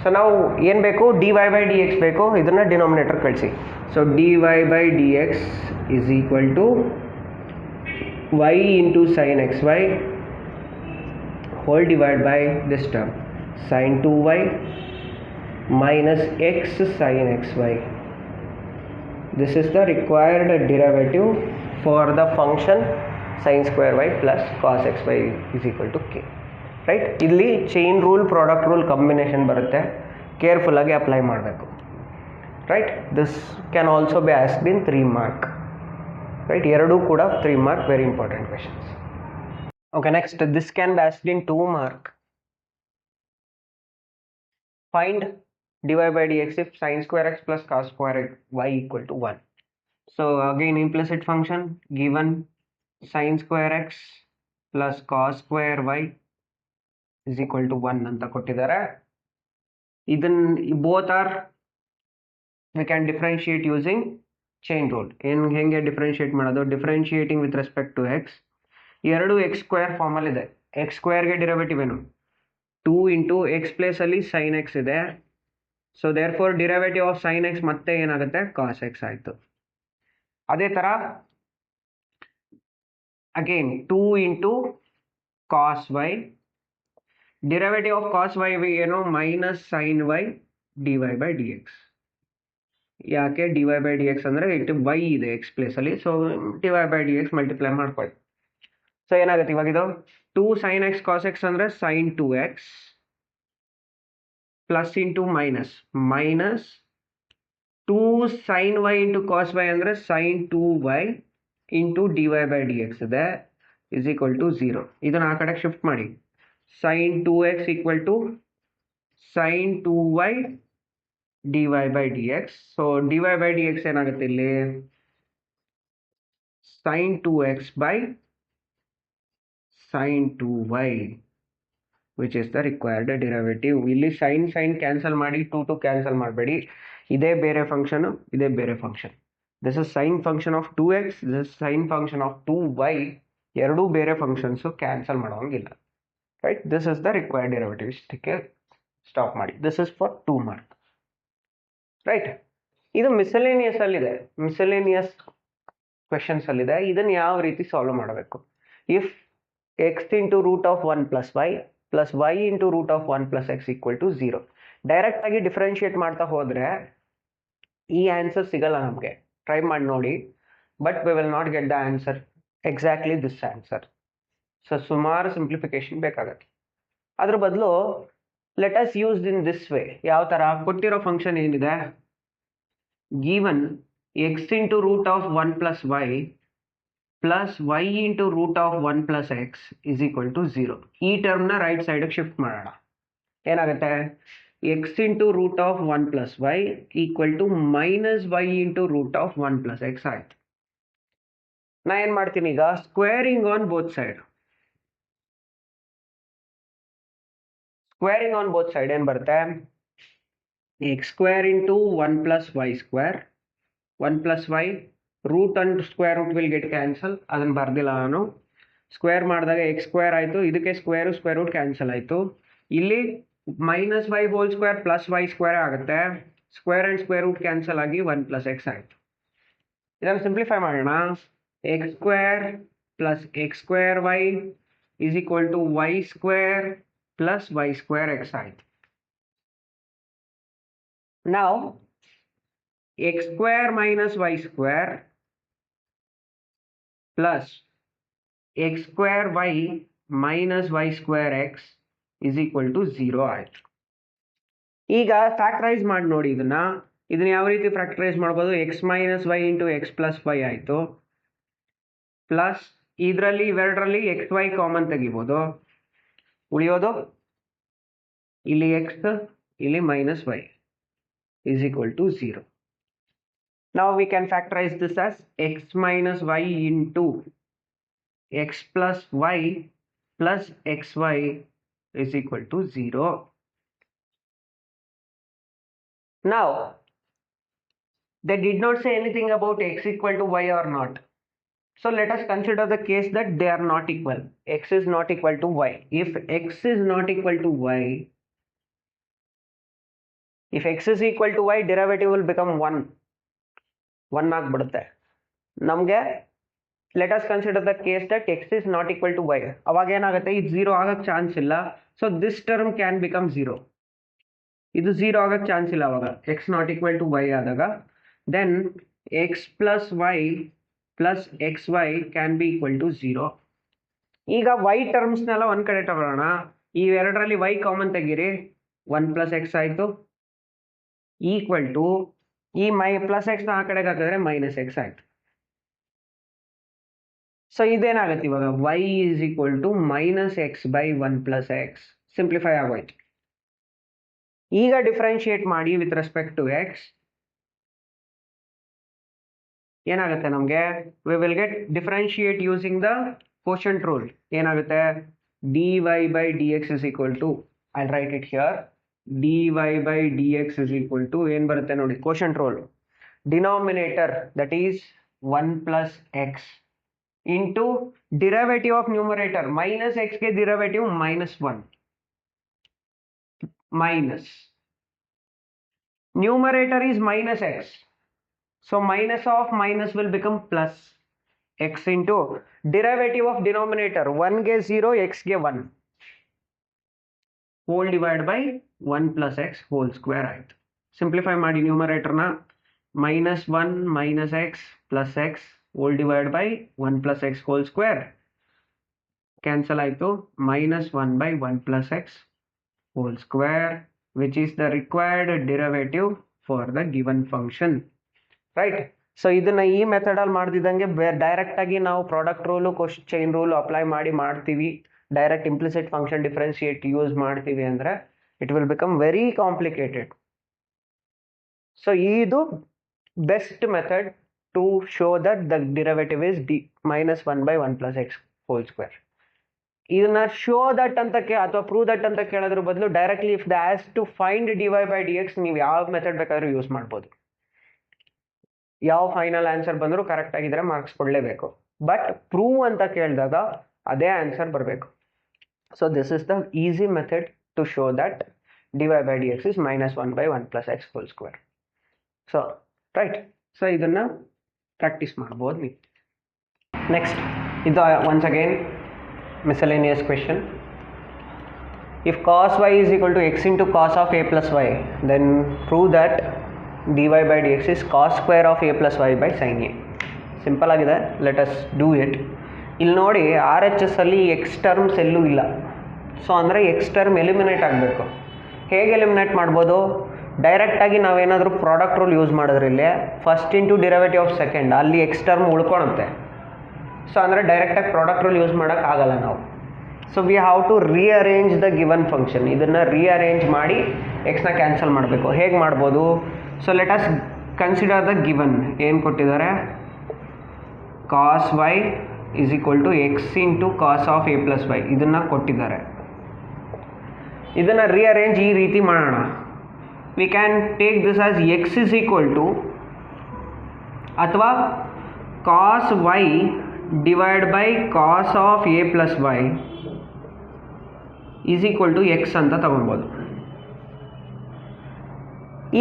So ನಾವು ಏನು ಬೇಕು, d y by d x ಬೇಕು, ಇದನ್ನು ಡಿನಾಮಿನೇಟರ್ ಕಳಿಸಿ. So d y by d x is equal to y into sine x y whole divide by this term sine 2y minus x sin xy. This is the required derivative for the function sin square y plus cos xy is equal to k. Right? ಇಲ್ಲಿ chain rule product rule combination ಬರುತ್ತೆ, careful ಆಗಿ apply ಮಾಡಬೇಕು. Right? This can also be asked in 3 mark. Right? ಎರಡೂ ಕೂಡ 3 mark, very important questions. Okay, next this can be asked in 2 mark. Find dy by dx if sin square x plus cos square y equal to 1. So again implicit function given sin square x plus cos square y is equal to 1 ಅಂತ ಕೊಟ್ಟಿದ್ದಾರೆ. both are we can differentiate using chain rule. ಹೆಂಗೆ differentiate ಮಾಡೋದು, differentiating with respect to x, ಎರಡು x square ಫಾರ್ಮಲ್ಲಿ ಇದೆ. X ಸ್ಕ್ವೇರ್ಗೆ derivative ಏನು 2 into x ಪ್ಲೇಸಲ್ಲಿ ಸೈನ್ ಎಕ್ಸ್ ಇದೆ, so therefore derivative of sine x ಮತ್ತೆ ಏನಾಗುತ್ತೆ ಕಾಸ್ ಎಕ್ಸ್ ಆಯಿತು. ಅದೇ ಥರ again 2 into cos y, derivative of cos y ಏನು minus sine y d y by d x. ಯಾಕೆ d y by d x ಅಂದರೆ ಇಟ್ಟು ವೈ ಇದೆ ಎಕ್ಸ್ ಪ್ಲೇಸಲ್ಲಿ, so d y by d x multiply ಮಾಡ್ಕೊಳ್ಳಿ. ಸೊ ಏನಾಗುತ್ತೆ ಇವಾಗ ಇದು 2 sin x cos x ಅಂದರೆ sin 2x plus into minus minus 2 sin y into cos y ಅಂದರೆ sin 2y into d y by d x ಇದೆ is equal to 0. ಇದನ್ನು ಆ ಕಡೆಗೆ ಶಿಫ್ಟ್ ಮಾಡಿ, sin 2x equal to sin 2y d y by d x. So d y by d x ಏನಾಗುತ್ತೆ ಇಲ್ಲಿ sin 2x by sin 2y which is the required derivative. ಇಲ್ಲಿ sin cancel ಮಾಡಿ 2 cancel ಮಾಡಬೇಡಿ, ಇದೇ ಬೇರೆ function, ಇದೇ ಬೇರೆ function. This is sine function of 2x, this is sine function of 2y, ಎರಡೂ ಬೇರೆ ಫಂಕ್ಷನ್ಸು ಕ್ಯಾನ್ಸಲ್ ಮಾಡೋಂಗಿಲ್ಲ. Right? This is the required derivative. ಇಷ್ಟಕ್ಕೆ ಸ್ಟಾಪ್ ಮಾಡಿ. This is for 2 mark. Right? ಇದು ಮಿಸಲೇನಿಯಸ್ ಅಲ್ಲಿದೆ, ಮಿಸಲೇನಿಯಸ್ ಕ್ವೆಶನ್ಸ್ ಅಲ್ಲಿದೆ. ಇದನ್ನು ಯಾವ ರೀತಿ ಸಾಲ್ವ್ ಮಾಡಬೇಕು? If x into root of 1 plus y into root of 1 plus x equal to 0. Direct ಆಗಿ ಡಿಫ್ರೆನ್ಶಿಯೇಟ್ ಮಾಡ್ತಾ ಹೋದ್ರೆ ಈ ಆನ್ಸರ್ ಸಿಗಲ್ಲ ನಮಗೆ. ಟ್ರೈ ಮಾಡಿ ನೋಡಿ, but we will not get the answer exactly this answer. So ಸುಮಾರು ಸಿಂಪ್ಲಿಫಿಕೇಶನ್ ಬೇಕಾಗತ್ತೆ. ಅದ್ರ ಬದಲು let us use in this way. ಯಾವ ಥರ? ಕೊಟ್ಟಿರೋ ಫಂಕ್ಷನ್ ಏನಿದೆ, given x into root of 1 plus y into root of 1 plus x is equal to 0. ಈ ಟರ್ಮ್ನ right ಸೈಡ್ಗೆ ಶಿಫ್ಟ್ ಮಾಡೋಣ. ಏನಾಗುತ್ತೆ? x into root of 1 plus y equal to minus y into root of 1 plus x ಆಯ್ತು. ನಾ ಏನು ಮಾಡ್ತೀನಿ ಈಗ? Squaring on both side. Squaring on both side ಏನು ಬರುತ್ತೆ? x square into 1 plus y square, 1 plus y, root and square root will get cancel. ಅದನ್ನು ಬರ್ದಿಲ್ಲ ನಾನು. Square ಮಾಡಿದಾಗ x ಸ್ಕ್ವೇರ್ ಆಯಿತು, ಇದಕ್ಕೆ ಸ್ಕ್ವೇರ್ ರೂಟ್ ಕ್ಯಾನ್ಸಲ್ ಆಯಿತು. ಇಲ್ಲಿ minus y whole square plus y square ಆಗುತ್ತೆ. Square and square root cancel ಆಗಿ 1 plus x ಆಯಿತು. ಇದನ್ನು ಸಿಂಪ್ಲಿಫೈ ಮಾಡೋಣ. x square plus x square y is equal to y square plus y square x ಆಯಿತು. Now x square minus y square plus x square y minus y square x is equal to 0 ಆಯ್ತು. ಈಗ factorise ಮಾಡಿ ನೋಡಿ ಇದನ್ನ ಯಾವ ರೀತಿ factorise ಮಾಡ್ಬೋದು? x minus y into x plus y ಆಯಿತು, ಪ್ಲಸ್ ಇದರಲ್ಲಿ ಇವೆರಡರಲ್ಲಿ x y ಕಾಮನ್ ತೆಗಿಬೋದು. ಉಳಿಯೋದು ಇಲ್ಲಿ x, ಇಲ್ಲಿ minus y is equal to 0. Now we can factorize this as x minus y into x plus y plus xy is equal to 0. Now they did not say anything about x equal to y or not. So let us consider the case that they are not equal. X is not equal to y. If x is not equal to y, if x is equal to y, derivative will become 1 ಆಗಿಬಿಡುತ್ತೆ. ನಮಗೆ let us consider the case that x is not equal to y. ಅವಾಗ ಏನಾಗುತ್ತೆ? ಇದು 0 ಆಗಕ್ಕೆ chance ಇಲ್ಲ. So this term can become 0. ಇದು 0 ಆಗಕ್ಕೆ chance ಇಲ್ಲ ಅವಾಗ x not equal to y ಆದಾಗ. Then x plus y plus xy can be equal to 0. ಈಗ y ಟರ್ಮ್ಸ್ನೆಲ್ಲ ಒಂದು ಕಡೆ ತಗೊಳ್ಳೋಣ. ಈ ಎರಡರಲ್ಲಿ y ಕಾಮನ್ ತೆಗೀರಿ, 1 plus x ಆಯಿತು, ಈಕ್ವಲ್ ಟು ಈ ಪ್ಲಸ್ ಎಕ್ಸ್ನ ಆ ಕಡೆಗೆ ಹಾಕಿದ್ರೆ ಮೈನಸ್ ಎಕ್ಸ್ ಆಯ್ತು. ಸೊ ಇದೇನಾಗುತ್ತೆ ಇವಾಗ? y is equal to minus x by 1 plus x. Simplify ಆಗೋಯ್ತು. ಈಗ ಡಿಫ್ರೆನ್ಶಿಯೇಟ್ ಮಾಡಿ ವಿತ್ ರೆಸ್ಪೆಕ್ಟ್ ಟು ಎಕ್ಸ್. ಏನಾಗುತ್ತೆ ನಮಗೆ? We will get differentiate using the quotient rule. ಏನಾಗುತ್ತೆ? dy by dx is equal to, I'll write it here, dy by dx is equal to ಏನು ಬರುತ್ತೆ ನೋಡಿ? Quotient rule. Denominator that is 1 plus x into derivative of numerator. Minus ಎಕ್ಸ್ಗೆ derivative -1 minus numerator is minus x, so minus of minus will become plus x into derivative of denominator. 1 ಗೆ 0, x ಗೆ 1, whole divided by 1 plus x whole square ಆಯ್ತು. Simplify ಮಾಡಿ ನ್ಯೂಮರೇಟರ್ನ -1 minus x plus x whole divided by 1 plus x whole square cancel ಆಯಿತು. -1 by 1 plus x whole square, which is the required derivative for the given function, right? So ಇದನ್ನ ಈ ಮೆಥಡಲ್ಲಿ ಮಾಡ್ತಿದ್ದಂಗೆ direct ಆಗಿ ನಾವು product rule chain rule apply ಮಾಡ್ತೀವಿ. Direct implicit function differentiate use ಮಾಡ್ತೀವಿ ಅಂದರೆ it will become very complicated. So ಇದು best method to show that the derivative is -1 by 1 plus x whole square. ಇದನ್ನ ಶೋ ದಟ್ ಅಂತ ಅಥವಾ prove that ಅಂತ ಕೇಳೋದ್ರ ಬದಲು directly if the as to find dy by dx ನೀವು ಯಾವ method ಬೇಕಾದ್ರೂ ಯೂಸ್ ಮಾಡ್ಬೋದು. ಯಾವ ಫೈನಲ್ ಆನ್ಸರ್ ಬಂದರೂ ಕರೆಕ್ಟ್ ಆಗಿದ್ರೆ ಮಾರ್ಕ್ಸ್ ಕೊಡಲೇಬೇಕು. ಬಟ್ ಪ್ರೂವ್ ಅಂತ ಕೇಳಿದಾಗ ಅದೇ ಆನ್ಸರ್ ಬರಬೇಕು. So this is the easy method to show that dy by dx is -1 by 1 plus x whole square. So right, so ಇದನ್ನ ಪ್ರಾಕ್ಟೀಸ್ ಮಾಡ್ಬೋದು ನೀವು. ನೆಕ್ಸ್ಟ್ ಇದು once again miscellaneous question. If cos y is equal to x into cos of a plus y, then prove that dy by dx is cos square of a plus y by sin a. Simple ಆಗಿದೆ, let us do it. ಇಲ್ಲಿ ನೋಡಿ R H S ಅಲ್ಲಿ X terms ಎಲ್ಲೂ ಇಲ್ಲ. So ಅಂದರೆ X term eliminate ಆಗಬೇಕು. ಹೇಗೆ eliminate ಮಾಡ್ಬೋದು? ಡೈರೆಕ್ಟಾಗಿ ನಾವೇನಾದರೂ ಪ್ರಾಡಕ್ಟ್ ರೂಲ್ ಯೂಸ್ ಮಾಡಿದ್ರೆ ಇಲ್ಲಿ first into derivative of second, ಅಲ್ಲಿ ಎಕ್ಸ್ ಟರ್ಮ್ ಉಳ್ಕೊಳುತ್ತೆ. ಸೊ ಅಂದರೆ ಡೈರೆಕ್ಟಾಗಿ ಪ್ರಾಡಕ್ಟ್ ರೂಲ್ ಯೂಸ್ ಮಾಡೋಕ್ಕಾಗಲ್ಲ ನಾವು. So we have to rearrange the given function. ಇದನ್ನು ರೀಅರೇಂಜ್ ಮಾಡಿ ಎಕ್ಸ್ನ ಕ್ಯಾನ್ಸಲ್ ಮಾಡಬೇಕು. ಹೇಗೆ ಮಾಡ್ಬೋದು? So let us consider the given. ಏನು ಕೊಟ್ಟಿದ್ದಾರೆ? Cos y is equal to x into cos of a plus y ಇದನ್ನು ಕೊಟ್ಟಿದ್ದಾರೆ. ಇದನ್ನು ರೀಅರೇಂಜ್ ಈ ರೀತಿ ಮಾಡೋಣ. We can take this as X is equal to ಅಥವಾ cos y divide by cos of a plus y is equal to x ಅಂತ ತಗೊಬೋದು.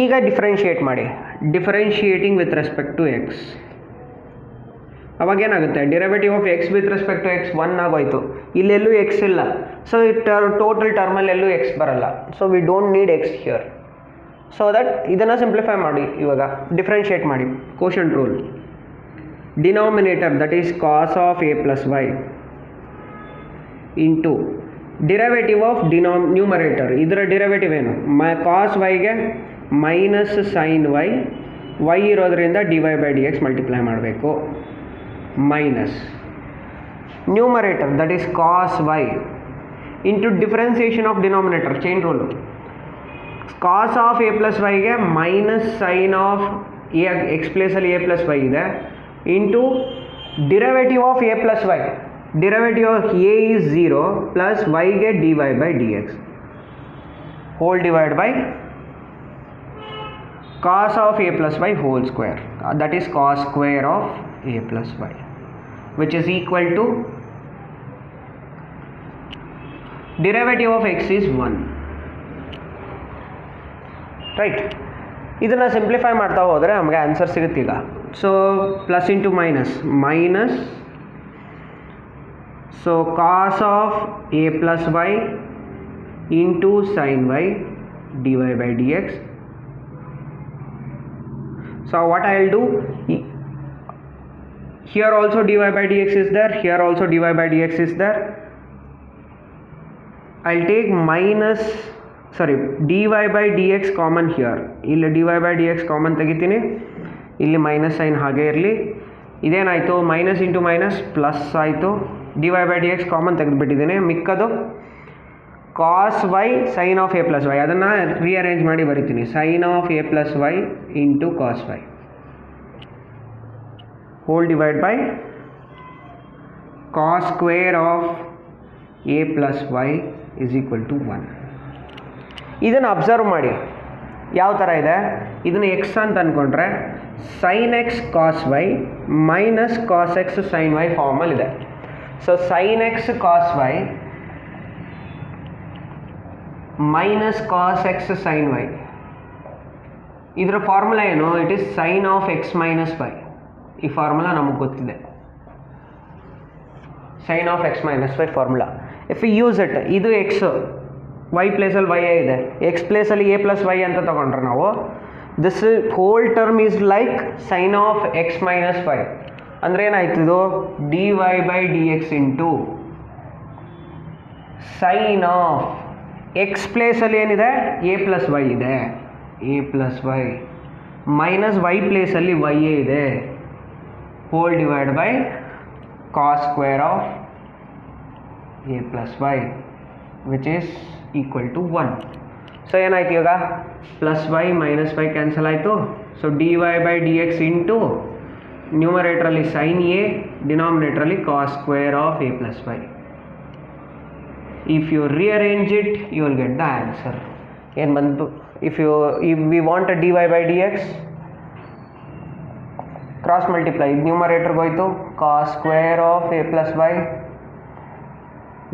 ಈಗ ಡಿಫ್ರೆನ್ಷಿಯೇಟ್ ಮಾಡಿ. Differentiating with respect to x, ಅವಾಗೇನಾಗುತ್ತೆ? Derivative of x with respect to x 1 ಆಗೋಯ್ತು. ಇಲ್ಲೆಲ್ಲೂ x ಇಲ್ಲ. So total ಟರ್ಮಲ್ಲೆಲ್ಲೂ ಎಕ್ಸ್ ಬರಲ್ಲ. So we don't need x here. So that ಇದನ್ನು ಸಿಂಪ್ಲಿಫೈ ಮಾಡಿ. ಇವಾಗ ಡಿಫ್ರೆನ್ಷಿಯೇಟ್ ಮಾಡಿ. Quotient rule. Denominator that is cos of a plus y into derivative of numerator. ಇದರ ಡಿರೈವೇಟಿವ್ ಏನು? ಕಾಸ್ ವೈಗೆ ಮೈನಸ್ ಸೈನ್ ವೈ, ವೈ ಇರೋದ್ರಿಂದ d y by d x multiply ಮಾಡಬೇಕು. Minus numerator that is cos y into differentiation of denominator, chain rule. Cos of a plus ವೈಗೆ minus sine of a, x ಪ್ಲೇಸಲ್ಲಿ a plus y ಇದೆ, into derivative of a plus y. Derivative of a is 0 plus ವೈಗೆ d y by d x whole divide by cos of a plus y whole square, that is cos square of a plus y, which is equal to derivative of x is 1, right? ಇದನ್ನು simplify ಮಾಡ್ತಾ ಹೋದರೆ ನಮಗೆ answer ಸಿಗುತ್ತೆ ಈಗ. So plus into minus, minus, so cos of a plus y into sine y d y by d x. So what I will do, here also dy by dx is there, here also dy by dx is there. I'll take minus, sorry, dy by dx common here. ಇಲ್ಲಿ dy by dx common ತೆಗಿತೀನಿ. ಇಲ್ಲಿ minus sine ಹಾಗೆ ಇರಲಿ. ಇದೇನಾಯಿತು? Minus into minus plus ಆಯಿತು. dy by dx common ತೆಗೆದುಬಿಟ್ಟಿದ್ದೀನಿ. ಮಿಕ್ಕದು cos y sine of a plus y, ಅದನ್ನು ರೀಅರೇಂಜ್ ಮಾಡಿ ಬರಿತೀನಿ. Sine of a plus y into cos y whole divide by cos square of a plus y is equal to 1. ಇದನ್ನು observe ಮಾಡಿ ಯಾವ ಥರ ಇದೆ. ಇದನ್ನು ಎಕ್ಸ್ ಅಂತ ಅಂದ್ಕೊಂಡ್ರೆ sine x cos y minus cos x sine y ಫಾರ್ಮಲ್ಲಿದೆ. So sine x cos y minus cos x sine y, ಇದರ ಫಾರ್ಮುಲಾ ಏನು? It is sine of x minus y. ಈ ಫಾರ್ಮುಲಾ ನಮಗೆ ಗೊತ್ತಿದೆ, sine of x minus y formula. If you use it, ಇದು x, y ಪ್ಲೇಸಲ್ಲಿ y ಇದೆ, x ಪ್ಲೇಸಲ್ಲಿ a plus y ಅಂತ ತಗೊಂಡ್ರೆ ನಾವು this whole term is like sine of x minus y. ಅಂದರೆ ಏನಾಯ್ತು? ಇದು d y by d x into sine of x ಪ್ಲೇಸಲ್ಲಿ ಏನಿದೆ? ಎ ಪ್ಲಸ್ ವೈ ಇದೆ, a plus y minus y ಪ್ಲೇಸಲ್ಲಿ ವೈ ಎ ಇದೆ, whole divide by cos square of a plus y which is equal to 1. So ಏನಾಯ್ತು ಇವಾಗ? Plus y minus y cancel ಆಯಿತು. So d y by d x into ನ್ಯೂಮರೇಟ್ರಲ್ಲಿ sine a, ಡಿನಾಮಿನೇಟ್ರಲ್ಲಿ cos square of a plus y. If you rearrange it, you will get the answer. ಏನು ಬಂತು? if we want a dy by dx, cross multiply, numerator ಹೋಯ್ತು cos square of a plus y,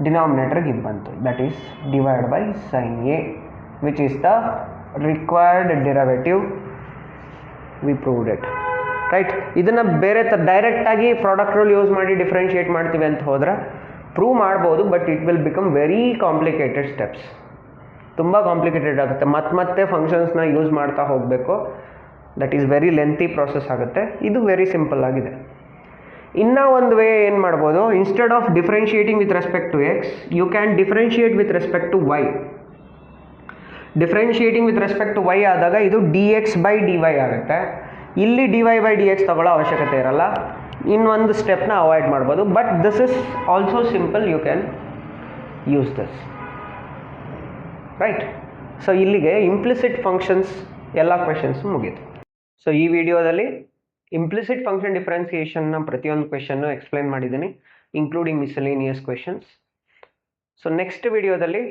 ಡಿನಾಮಿನೇಟರ್ಗೆ ಇದು ಬಂತು, that is divided by sin a, which is the required derivative. We proved it, right? ಇದನ್ನು ಬೇರೆ ಡೈರೆಕ್ಟಾಗಿ product rule use ಮಾಡಿ differentiate ಮಾಡ್ತೀವಿ ಅಂತ ಹೋದ್ರೆ ಪ್ರೂವ್ ಮಾಡ್ಬೋದು, but it will become very complicated steps. ತುಂಬ ಕಾಂಪ್ಲಿಕೇಟೆಡ್ ಆಗುತ್ತೆ, ಮತ್ತೆ ಫಂಕ್ಷನ್ಸ್ನ ಯೂಸ್ ಮಾಡ್ತಾ ಹೋಗಬೇಕು. That is very lengthy process ಆಗುತ್ತೆ. ಇದು ವೆರಿ ಸಿಂಪಲ್ ಆಗಿದೆ. ಇನ್ನೂ ಒಂದು ವೇ ಏನು ಮಾಡ್ಬೋದು, instead of differentiating with respect to x, you can differentiate with respect to y. Differentiating with respect to y ಆದಾಗ ಇದು d x by d y ಆಗುತ್ತೆ. ಇಲ್ಲಿ d y by d x ತಗೊಳ್ಳೋ ಅವಶ್ಯಕತೆ ಇರಲ್ಲ. ಇನ್ನೊಂದು ಸ್ಟೆಪ್ನ ಅವಾಯ್ಡ್ ಮಾಡ್ಬೋದು. But this is also simple, you can use this, right. So ಇಲ್ಲಿಗೆ ಇಂಪ್ಲಿಸಿಟ್ ಫಂಕ್ಷನ್ಸ್ ಎಲ್ಲ ಕ್ವೆಶನ್ಸ್ ಮುಗೀತು. ಸೊ ಈ ವಿಡಿಯೋದಲ್ಲಿ ಇಂಪ್ಲಿಸಿಟ್ ಫಂಕ್ಷನ್ ಡಿಫ್ರೆನ್ಸಿಯೇಷನ್ನ ಪ್ರತಿಯೊಂದು ಕ್ವೆಶನ್ನು ಎಕ್ಸ್ಪ್ಲೈನ್ ಮಾಡಿದ್ದೀನಿ, including miscellaneous questions. So next ವಿಡಿಯೋದಲ್ಲಿ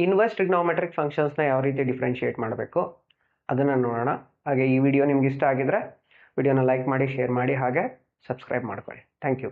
ಇನ್ವರ್ಸ್ ಟ್ರಿಗ್ನೋಮೆಟ್ರಿಕ್ ಫಂಕ್ಷನ್ಸ್ನ ಯಾವ ರೀತಿ ಡಿಫ್ರೆನ್ಷಿಯೇಟ್ ಮಾಡಬೇಕು ಅದನ್ನು ನೋಡೋಣ. ಹಾಗೆ ಈ ವಿಡಿಯೋ ನಿಮ್ಗೆ ಇಷ್ಟ ಆಗಿದ್ರೆ ವಿಡಿಯೋನ ಲೈಕ್ ಮಾಡಿ, ಶೇರ್ ಮಾಡಿ, ಹಾಗೆ ಸಬ್ಸ್ಕ್ರೈಬ್ ಮಾಡ್ಕೊಳ್ಳಿ. Thank you.